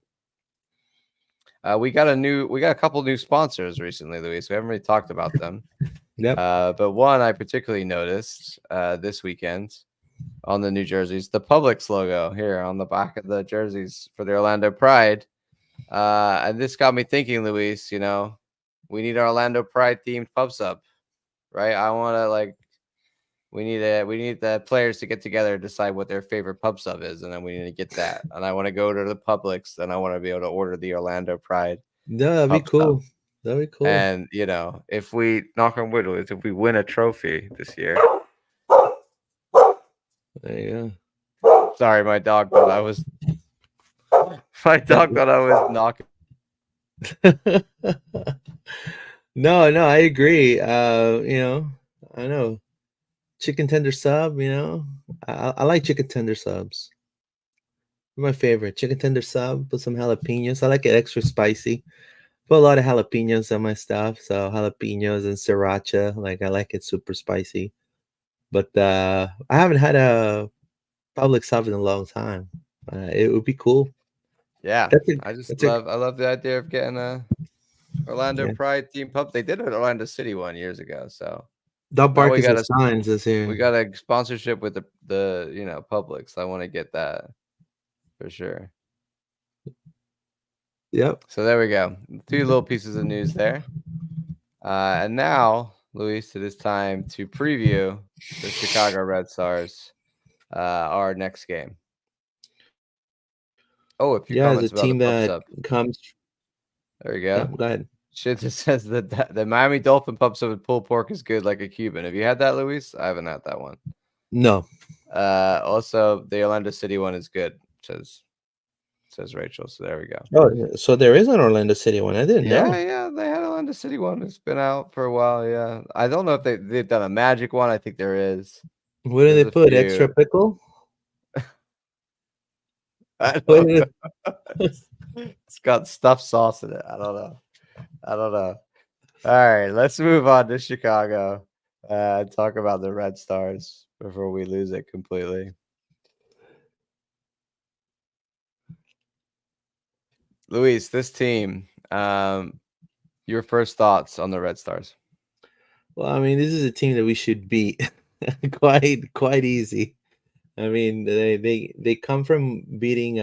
We got a couple new sponsors recently, Louise. We haven't really talked about them. Yep. But one I particularly noticed this weekend on the new jerseys, the Publix logo here on the back of the jerseys for the Orlando Pride. And this got me thinking, Luis, we need our Orlando Pride themed pub sub, right? I want to we need the players to get together and decide what their favorite pub sub is, and then we need to get that. And I want to go to the Publix, and I want to be able to order the Orlando Pride. No, that'd be cool. Sub. That'd be cool. And if we knock on wood, if we win a trophy this year. There you go. Sorry, my dog thought I was. My dog thought I was knocking. No, I agree. I know chicken tender sub. I like chicken tender subs. My favorite chicken tender sub. Put some jalapenos. I like it extra spicy. Put a lot of jalapenos on my stuff. So jalapenos and sriracha. I like it super spicy. But I haven't had a Publix sub in a long time. It would be cool. Yeah, I love the idea of getting a Orlando Pride team pub. They did an Orlando City one years ago, so Dog Barkers and Signs is here. We got a sponsorship with the Publix. I want to get that for sure. Yep. So there we go. Two little pieces of news there. And now, Luis, it is time to preview the Chicago Red Stars, our next game. Oh, if you comments about team the that comes. There you go. Yeah, go ahead. Shit just says that the Miami Dolphin pub sub with pulled pork is good like a Cuban. Have you had that, Luis? I haven't had that one. No. Also, the Orlando City one is good, says Rachel. So there we go. Oh, so there is an Orlando City one. I didn't know. Yeah, they had Orlando City one. It's been out for a while. Yeah, I don't know if they've done a Magic one. I think there is. What do they put? Extra pickle? It's got stuffed sauce in it. I don't know. All right, let's move on to Chicago and talk about the Red Stars before we lose it completely. Luis, this team, your first thoughts on the Red Stars? Well, I mean, this is a team that we should beat quite easy. I mean, they come from beating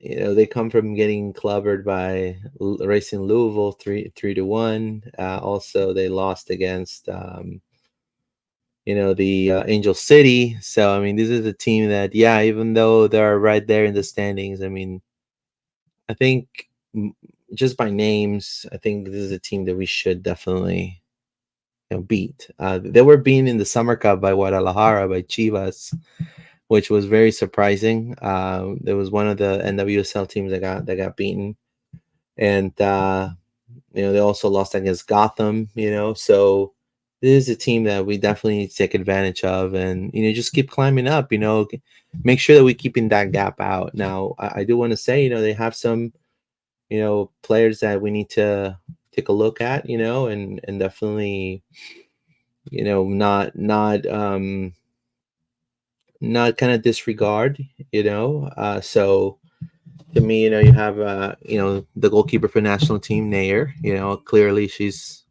they come from getting clobbered by Racing Louisville 3-1. Also, they lost against the Angel City. So I mean, this is a team that, even though they're right there in the standings, I mean, I think just by names, I think this is a team that we should definitely beat. They were beaten in the Summer Cup by Guadalajara, by Chivas, which was very surprising. There was one of the NWSL teams that got beaten, and they also lost against Gotham. So this is a team that we definitely need to take advantage of, and just keep climbing up. Make sure that we keeping that gap out. Now, I do want to say, they have some players that we need to take a look at, and definitely, not kind of disregard, so to me, you have the goalkeeper for national team, Nair. Clearly she's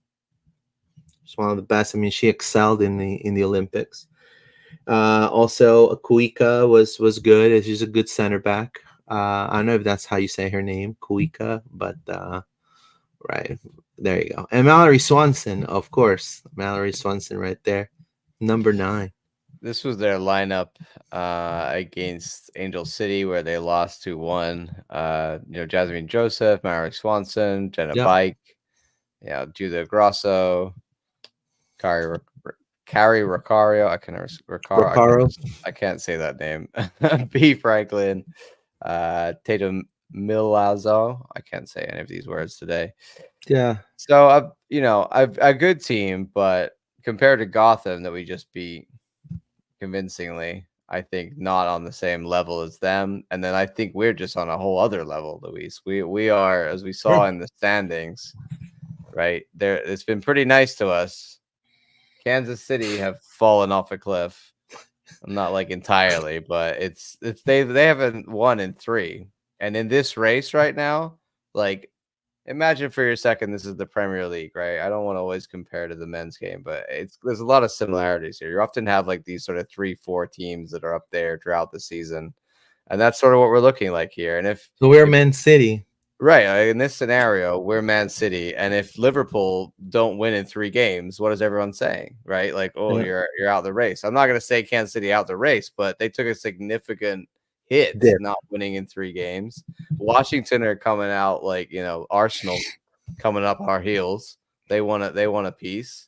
one of the best. I mean, she excelled in the Olympics. Also, Kuika was good. She's a good center back. I don't know if that's how you say her name, Kuika, but right there you go. And Mallory Swanson, of course, Mallory Swanson, right there, number 9. This was their lineup against Angel City, where they lost 2-1. Jasmine Joseph, Mallory Swanson, Jenna Yep. Bike, Julia Grosso, Carrie Rocario. Ricaro. I can't say that name. B. Franklin, Tatum Milazzo. I can't say any of these words today. Yeah. So, I've a good team, but compared to Gotham that we just beat convincingly, I think not on the same level as them. And then I think we're just on a whole other level, Luis. We are, as we saw in the standings, right there. It's been pretty nice to us. Kansas City have fallen off a cliff. Not like entirely, but it's they haven't won in 3. And in this race right now, like, imagine for your second this is the Premier League, right? I don't want to always compare to the men's game, but there's a lot of similarities here. You often have like these sort of 3-4 teams that are up there throughout the season, and that's sort of what we're looking like here. And So we're Man City. Right, in this scenario, we're Man City, and if Liverpool don't win in 3 games, what is everyone saying, right? Like, oh, Yeah. you're out of the race. I'm not going to say Kansas City out the race, but they took a significant hit Dip. not winning in 3 games. Washington are coming out like, Arsenal coming up our heels. They want a piece.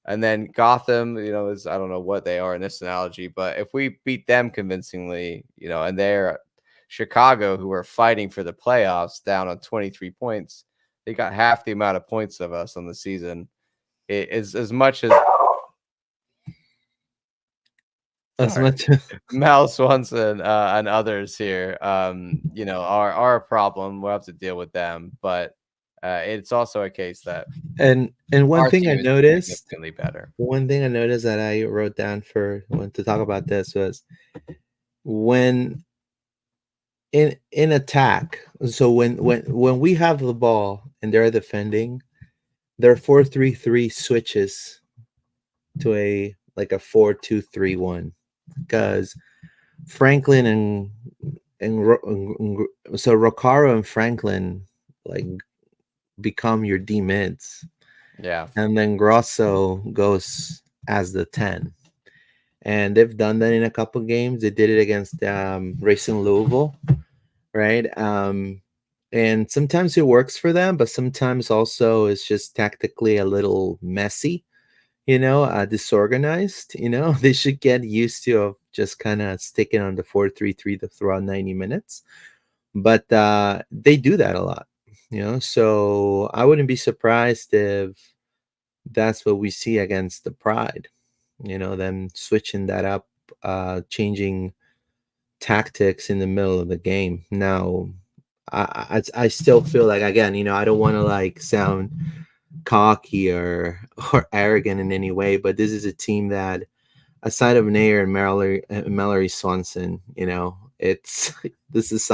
And then Gotham, is, I don't know what they are in this analogy, but if we beat them convincingly, and they're Chicago, who are fighting for the playoffs, down on 23 points, they got half the amount of points of us on the season. It is as much as Mal Swanson and others here, are a problem. We'll have to deal with them, but it's also a case that and one our thing I team is noticed, significantly better. one thing I noticed that I wrote down for when to talk about this was when in attack. So when we have the ball and they're defending, their 4-3-3 switches to a 4-2-3-1, because Franklin so Rocaro and Franklin like become your D mids. Yeah. And then Grosso goes as the 10. And they've done that in a couple games. They did it against Racing Louisville, right? And sometimes it works for them, but sometimes also it's just tactically a little messy, disorganized. They should get used to just kind of sticking on the 4-3-3 throughout 90 minutes. But they do that a lot, so I wouldn't be surprised if that's what we see against the Pride, them switching that up, changing tactics in the middle of the game. Now, I still feel like, again, I don't want to like sound cocky or arrogant in any way, but this is a team that, aside of Nair and Mallory Swanson, it's this is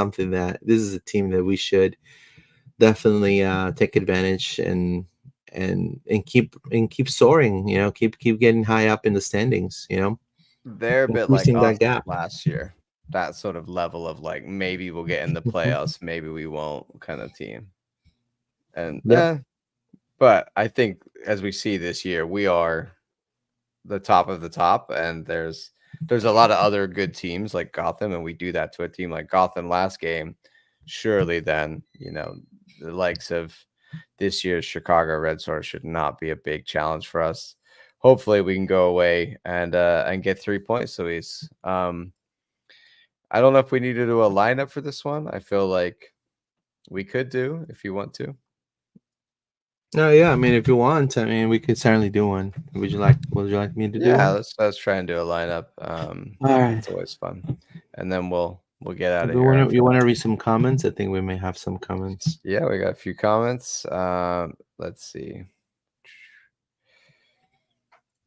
a team that we should definitely take advantage and keep soaring, keep getting high up in the standings, They're a bit like increasing that us gap. last year. That sort of level of like, maybe we'll get in the playoffs, maybe we won't kind of team. And Yep. but I think as we see this year, we are the top of the top, and there's a lot of other good teams like Gotham, and we do that to a team like Gotham last game. Surely then, the likes of this year's Chicago Red Sox should not be a big challenge for us. Hopefully we can go away and get 3 points, Luis. I don't know if we need to do a lineup for this one. I feel like we could do if you want to. No, yeah. I mean, if you want, I mean, we could certainly do one. Would you like me to do Yeah, one? let's try and do a lineup. All right. It's always fun, and then we'll get out If of here. After you want that. to read some comments? I think we may have some comments. Yeah, we got a few comments. Let's see.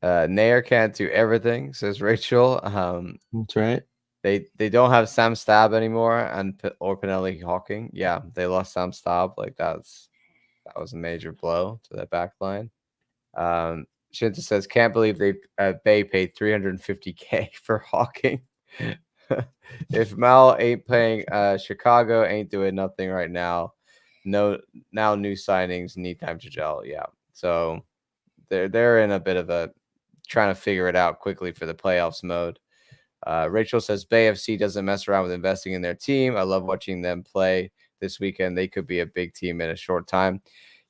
Nair can't do everything, says Rachel. That's right. They don't have Sam Stab anymore or Penelope Hawking. Yeah, they lost Sam Stab. Like that was a major blow to their back line. Shinta says, can't believe they Bay paid 350K for Hawking. If Mal ain't playing, Chicago ain't doing nothing right now. No, now new signings need time to gel. Yeah, so they're in a bit of a trying to figure it out quickly for the playoffs mode. Rachel says Bay FC doesn't mess around with investing in their team. I love watching them play this weekend. They could be a big team in a short time.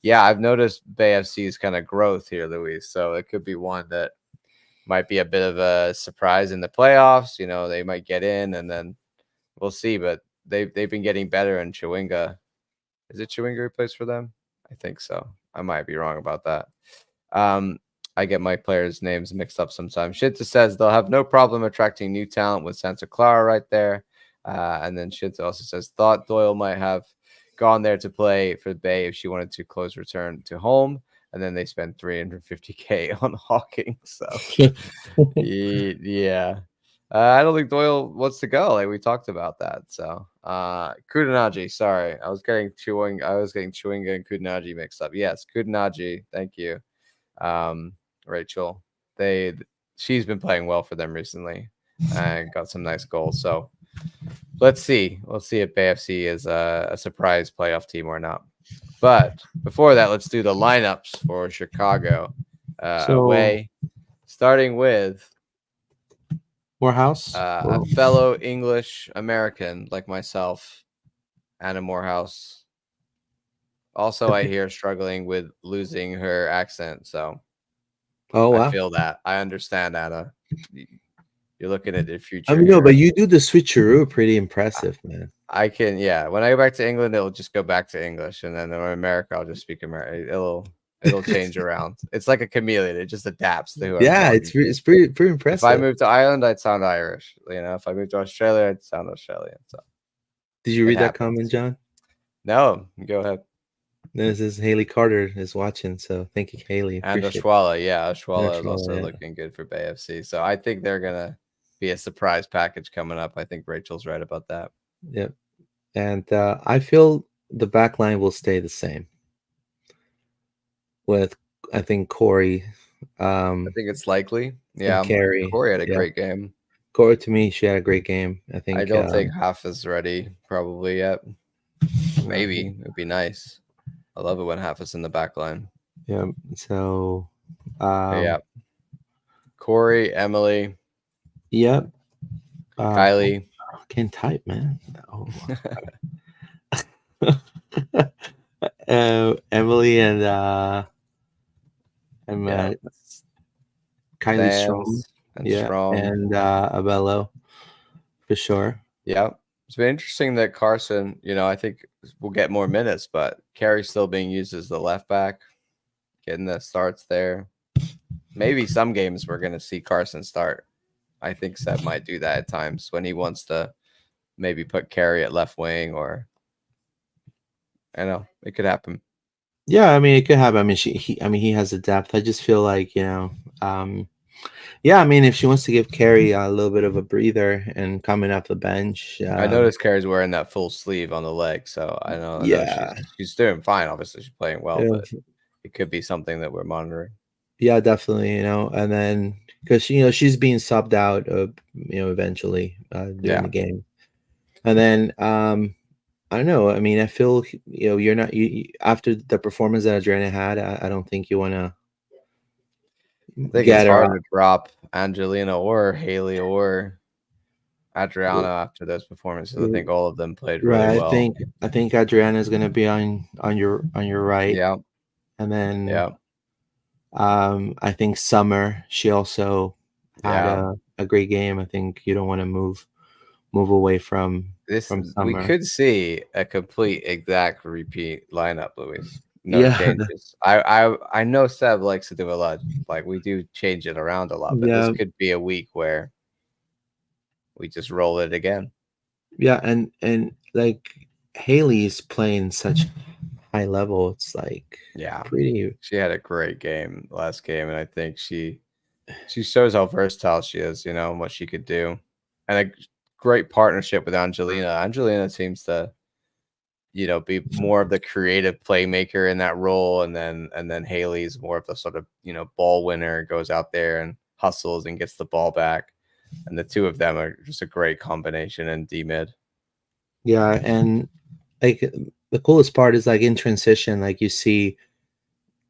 Yeah, I've noticed Bay FC's kind of growth here, Luis. So it could be one that might be a bit of a surprise in the playoffs. You know, they might get in and then we'll see. But they've been getting better. And Chewinga, is it Chewinga who plays for them? I think so. I might be wrong about that. I get my players' names mixed up sometimes. Shinta says they'll have no problem attracting new talent with Santa Clara right there. And then Shinta also says thought Doyle might have gone there to play for the Bay if she wanted to close return to home. And then they spent 350K on Hawking. So, yeah. I don't think Doyle wants to go. Like we talked about that. So, Kudanagi, sorry. I was getting Chewinga and Kudanagi mixed up. Yes, Kudanagi. Thank you. Rachel, she's been playing well for them recently and got some nice goals. So let's see. We'll see if BFC is a surprise playoff team or not. But before that, let's do the lineups for Chicago away, starting with Morehouse, a fellow English American like myself, Anna Morehouse. Also, I hear struggling with losing her accent. So wow. I feel that. I understand, Anna. You're looking at the future. I mean, no, but you do the switcheroo pretty impressive, man. I can, yeah. When I go back to England, it'll just go back to English, and then in America, I'll just speak American. It'll change around. It's like a chameleon; it just adapts to who. Yeah, it's pretty impressive. If I moved to Ireland, I'd sound Irish. You know, if I moved to Australia, I'd sound Australian. So, did you read that comment, John? No, go ahead. This is Haley Carter is watching, so thank you, Haley. And Oshwala, yeah, Oshwala is also looking good for Bay FC. So I think they're gonna be a surprise package coming up. I think Rachel's right about that. Yep, and I feel the back line will stay the same. With I think Corey. I think it's likely. Yeah, Carrie. Corey had a great game. Corey, to me, she had a great game. I think. I don't think Half is ready probably yet. Maybe it'd be nice. I love it when Half is in the back line. Yeah. So. Yeah. Corey, Emily. Yep. Kylie. I can't type, man. Oh. Emily and Kylie Strong. And Strong. And Abello for sure. Yeah. It's been interesting that Carson, I think we'll get more minutes, but Carey's still being used as the left back, getting the starts there. Maybe some games we're going to see Carson start. I think Seb might do that at times when he wants to maybe put Carey at left wing or I know it could happen. Yeah, I mean, it could happen. I mean, he has a depth. I just feel like, yeah, I mean, if she wants to give Carey a little bit of a breather and coming off the bench. I noticed Carey's wearing that full sleeve on the leg, so I know she's doing fine. Obviously, she's playing well, but it could be something that we're monitoring. Yeah, definitely, and then because she's being subbed out, eventually during the game, and then I don't know. I mean, I feel you're not after the performance that Adriana had. I don't think you want to. I think it's hard to drop Angelina or Haley or Adriana after those performances. I think all of them played really well. I think Adriana is going to be on your right. Yeah, and then I think Summer. She also had a great game. I think you don't want to move move away from This we Summer. could see a complete exact repeat lineup, Luis. No Yeah, changes. I know Seb likes to do a lot. Like we do change it around a lot, but this yeah, could be a week where we just roll it again. yeah, and like Haley is playing such high level. It's like Yeah. pretty. She had a great game last game, and I think she shows how versatile she is, and what she could do. And a great partnership with Angelina. Angelina seems to be more of the creative playmaker in that role, and then Haley's more of the sort of ball winner, goes out there and hustles and gets the ball back, and the two of them are just a great combination in D mid. Yeah, and like the coolest part is like in transition, like you see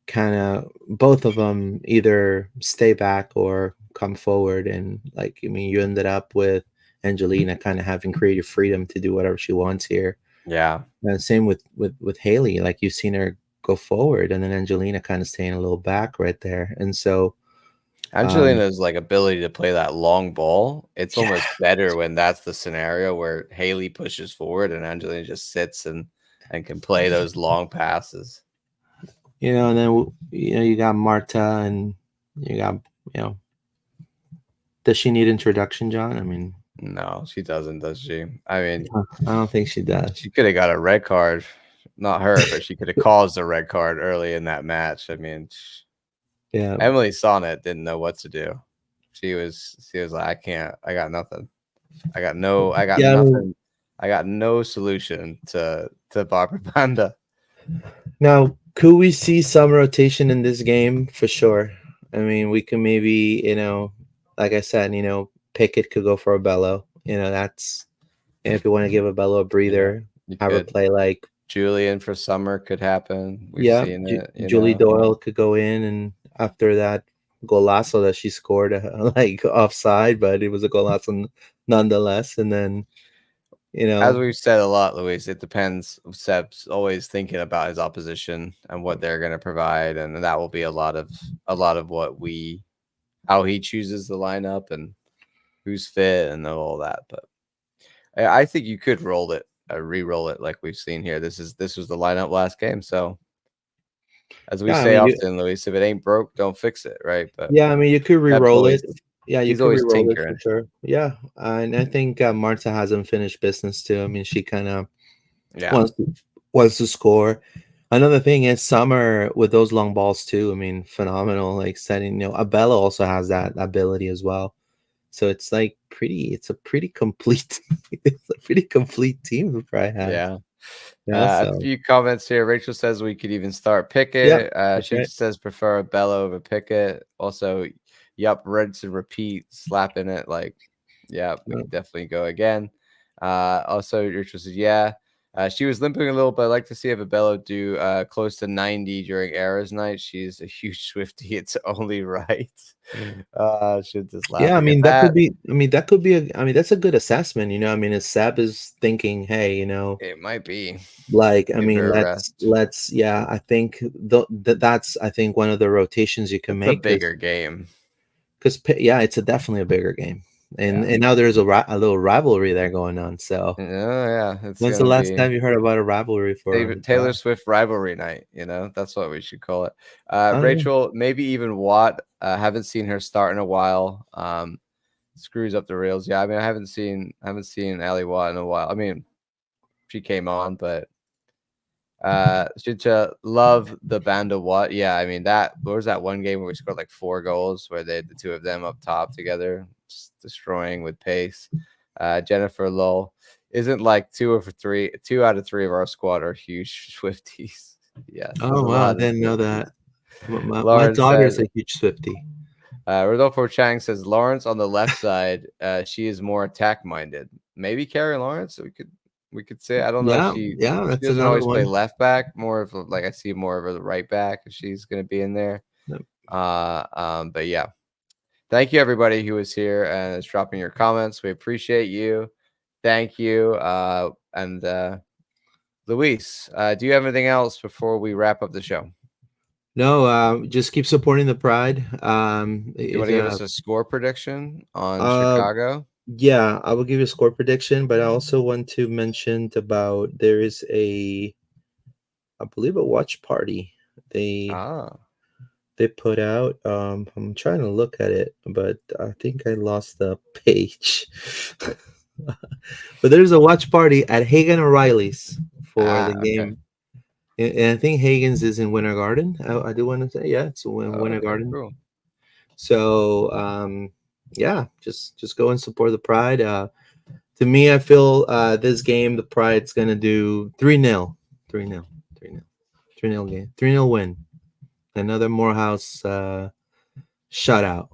kind of both of them either stay back or come forward, and like I mean, you ended up with Angelina kind of having creative freedom to do whatever she wants here. Yeah, And same with Haley, like you've seen her go forward, and then Angelina kind of staying a little back right there, and so Angelina's like ability to play that long ball, it's yeah, almost better when that's the scenario where Haley pushes forward and Angelina just sits and can play those long passes. and then you got Marta, and you got you know, does she need introduction, John? I mean, No, she doesn't, does she? I mean, I don't think she does. she could have got a red card. Not her, but she could have caused a red card early in that match. I mean, Yeah, Emily Sonnet didn't know what to do. She was like, I can't. I got nothing. I got yeah. I mean, nothing. I got no solution to Barbara Panda. now, could we see some rotation in this game for sure? I mean, we can maybe, like I said, Pickett could go for a bellow. That's if you want to give a bellow a breather, You have her could. play like Julian for summer could happen. We've yeah, seen it. Julie Doyle could go in, and after that golazo that she scored, like offside, but it was a golazo nonetheless. And then, As we've said a lot, Luis, it depends. Seb's always thinking about his opposition and what they're going to provide, and that will be a lot of what how he chooses the lineup and who's fit and all that. But I think you could roll it, re-roll it like we've seen here. This was the lineup last game, so as we yeah, I say mean, often, Luis, if it ain't broke, don't fix it, right? But yeah, I mean, you could Seb's re-roll it. Yeah, you he's could always re-roll it for tinkering. sure. Yeah, and I think Marta hasn't finished business too. I mean, she kind of Yeah, wants to score. Another thing is Summer with those long balls too. I mean, phenomenal. Like setting, Abella also has that ability as well. So it's like it's a pretty complete, it's a pretty complete team the Pride has. yeah. Yeah. A So few comments here. Rachel says we could even start yeah, Pickett. that's She right. says prefer Bella over Pickett. Also, yup, rinse and repeat, slapping it. Like, yeah, we Yeah. could definitely go again. Also, Rachel says, yeah. She was limping a little, but I'd like to see if Abello do close to 90 during Era's night. She's a huge Swiftie. It's only right. Should just Yeah, I laughing at mean that that. could be. I mean that could be. I mean that's a good assessment. I mean, if Seb is thinking, hey, It might be. like I Give mean, her a rest. let's. Yeah, I think that's I think one of the rotations you can It's a make bigger game. because yeah, it's definitely a bigger game, and Yeah. and now there's a little rivalry there going on. So Oh, yeah. It's when's going the to last be time you heard about a rivalry for? Taylor Swift rivalry night, that's what we should call it. I don't know. Rachel, maybe even Watt. Haven't seen her start in a while. Screws up the rails. Yeah, I mean, I haven't seen Ali Watt in a while. I mean, she came on, but should love the band of Watt. Yeah, I mean that. What was that one game where we scored like 4 goals, where they had the two of them up top together, just destroying with pace. Jennifer Lull isn't like 2 out of 3 of our squad are huge Swifties. Yes, there's Oh a wow, I lot of didn't know Swifties. that. My Lawrence daughter's says, a huge Swiftie. Rodolfo Chang says Lawrence on the left side. She is more attack minded. Maybe Carrie Lawrence. We could say, I don't know if Yeah, she yeah, that's doesn't another always play one. left back. More of like I see more of a right back if she's going to be in there. Yep. But yeah, thank you everybody who was here and is dropping your comments. We appreciate you. Thank you. And Luis, do you have anything else before we wrap up the show? No, just keep supporting the Pride. Do you want to give us a score prediction on uh, Chicago? Yeah, I will give you a score prediction, but I also want to mention about there is I believe a watch party they Ah, they put out. I'm trying to look at it, but I think I lost the page. But there's a watch party at Hagen O'Reilly's for the okay. game. And I think Hagen's is in Winter Garden. I do want to say, yeah, it's in Oh, Winter okay, Garden. cool. So yeah, just go and support the Pride. To me, I feel this game the Pride's gonna do 3-0, 3-0, 3-0, 3-0 game, 3-0 win. Another Morehouse shutout.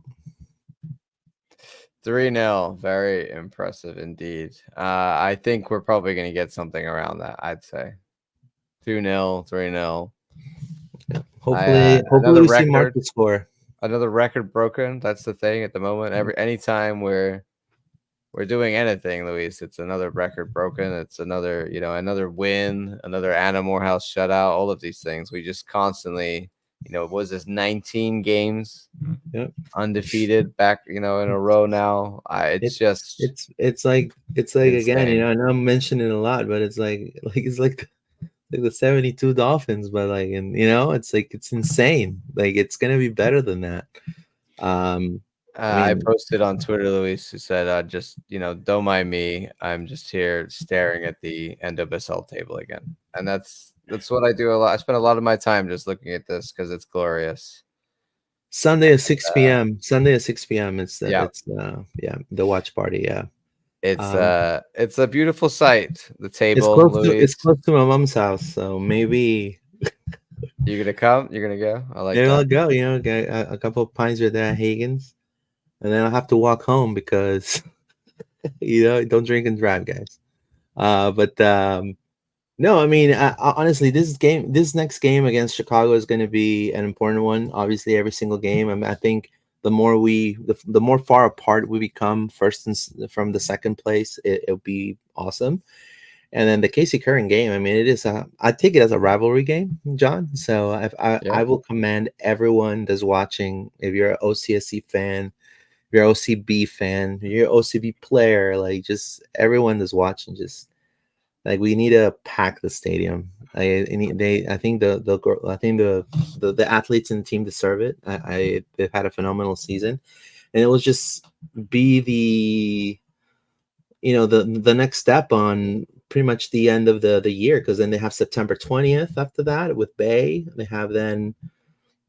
3-0, very impressive indeed. I think we're probably going to get something around that, I'd say. 2-0, 3-0. Hopefully Another we see record, Marcus score. another record broken. That's the thing at the moment. Anytime we're doing anything, Luis, it's another record broken. It's another, another win, another Anna Morehouse shutout. All of these things, we just constantly, what was this 19 games Yep. undefeated back, in a row now. It's It just it's like again, insane. I know I'm mentioning it a lot, but it's like the 72 Dolphins, but like, and it's like it's insane. Like it's gonna be better than that. Um, I I mean, posted on Twitter, Luis, who said, just, don't mind me. I'm just here staring at the NWSL table again. And that's what I do a lot. I spend a lot of my time just looking at this because it's glorious. Sunday at 6 Uh, p.m. Sunday at 6 p.m. yeah, It's yeah, the watch party. Yeah. Um, it's a beautiful sight. The it's table, close to Luis. my mom's house, so You gonna come? You're gonna go? I like maybe I'll that. go. Get a couple of pints with that Hagen's, and then I'll have to walk home because don't drink and drive, guys. But No, I mean, honestly, this next game against Chicago is going to be an important one. Obviously, every single game. I think the more far apart we become from the second place, it'll be awesome. And then the Casey Curran game. I mean, I take it as a rivalry game, John. So I Yeah. will command everyone that's watching. If you're an OCSC fan, if you're an OCB fan, if you're an OCB player, like just everyone that's watching, just like we need to pack the stadium. I think the athletes in the team deserve it. They've had a phenomenal season, and it will just be the next step on pretty much the end of the year, because then they have September 20th after that with Bay. They have then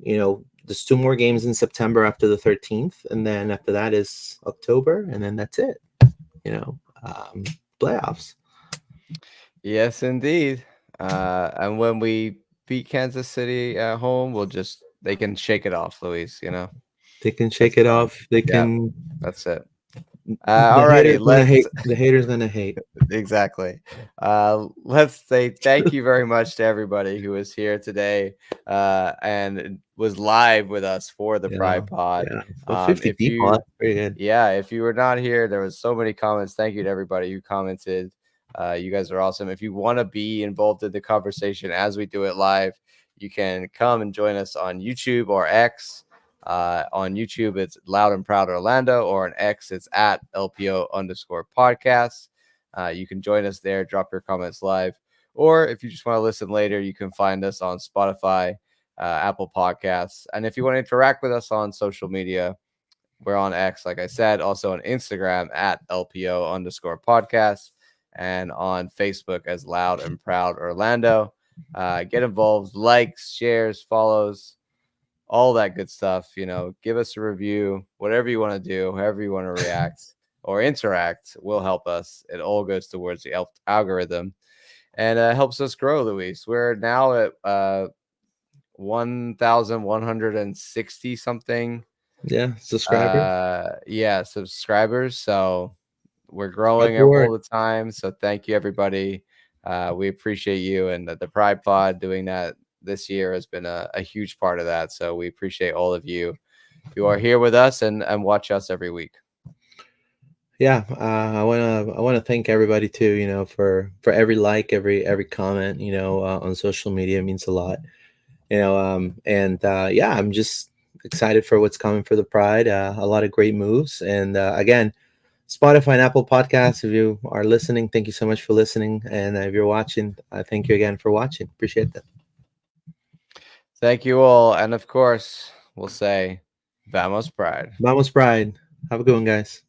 there's two more games in September after the 13th, and then after that is October, and then that's it. You know, playoffs. Yes, indeed. And when we beat Kansas City at home, they can shake it off, Luis. They can That's shake it fine. off. They Yeah, can. that's it. The Alrighty, haters gonna let's hate. The haters gonna hate. exactly. Let's say thank you very much to everybody who was here today and was live with us for the Yeah, Pride Pod. yeah. For 50 If people, you that's pretty good. Yeah, if you were not here, there was so many comments. Thank you to everybody who commented. You guys are awesome. If you want to be involved in the conversation as we do it live, you can come and join us on YouTube or X. On YouTube, it's Loud and Proud Orlando, or on X, it's at LPO_podcast. You can join us there, drop your comments live. Or if you just want to listen later, you can find us on Spotify, Apple Podcasts. And if you want to interact with us on social media, we're on X, like I said, also on Instagram at LPO_podcast, and on Facebook as Loud and Proud Orlando. Get involved, likes, shares, follows, all that good stuff. Give us a review, whatever you want to do, however you want to react or interact will help us. It all goes towards the algorithm and helps us grow, Luis. We're now at 1,160 something Yeah, subscribers. yeah, subscribers. So we're Spread growing the all word. the time. So thank you, everybody. We appreciate you, and the Pride Pod doing that this year has been a huge part of that. So we appreciate all of you who are here with us and watch us every week. Yeah, I wanna thank everybody too. For every like, every comment. On social media, it means a lot. And yeah, I'm just excited for what's coming for the Pride. A lot of great moves, and again, Spotify and Apple Podcasts. If you are listening, thank you so much for listening. And if you're watching, thank you again for watching. Appreciate that. Thank you all. And of course, we'll say, Vamos Pride. Vamos Pride. Have a good one, guys.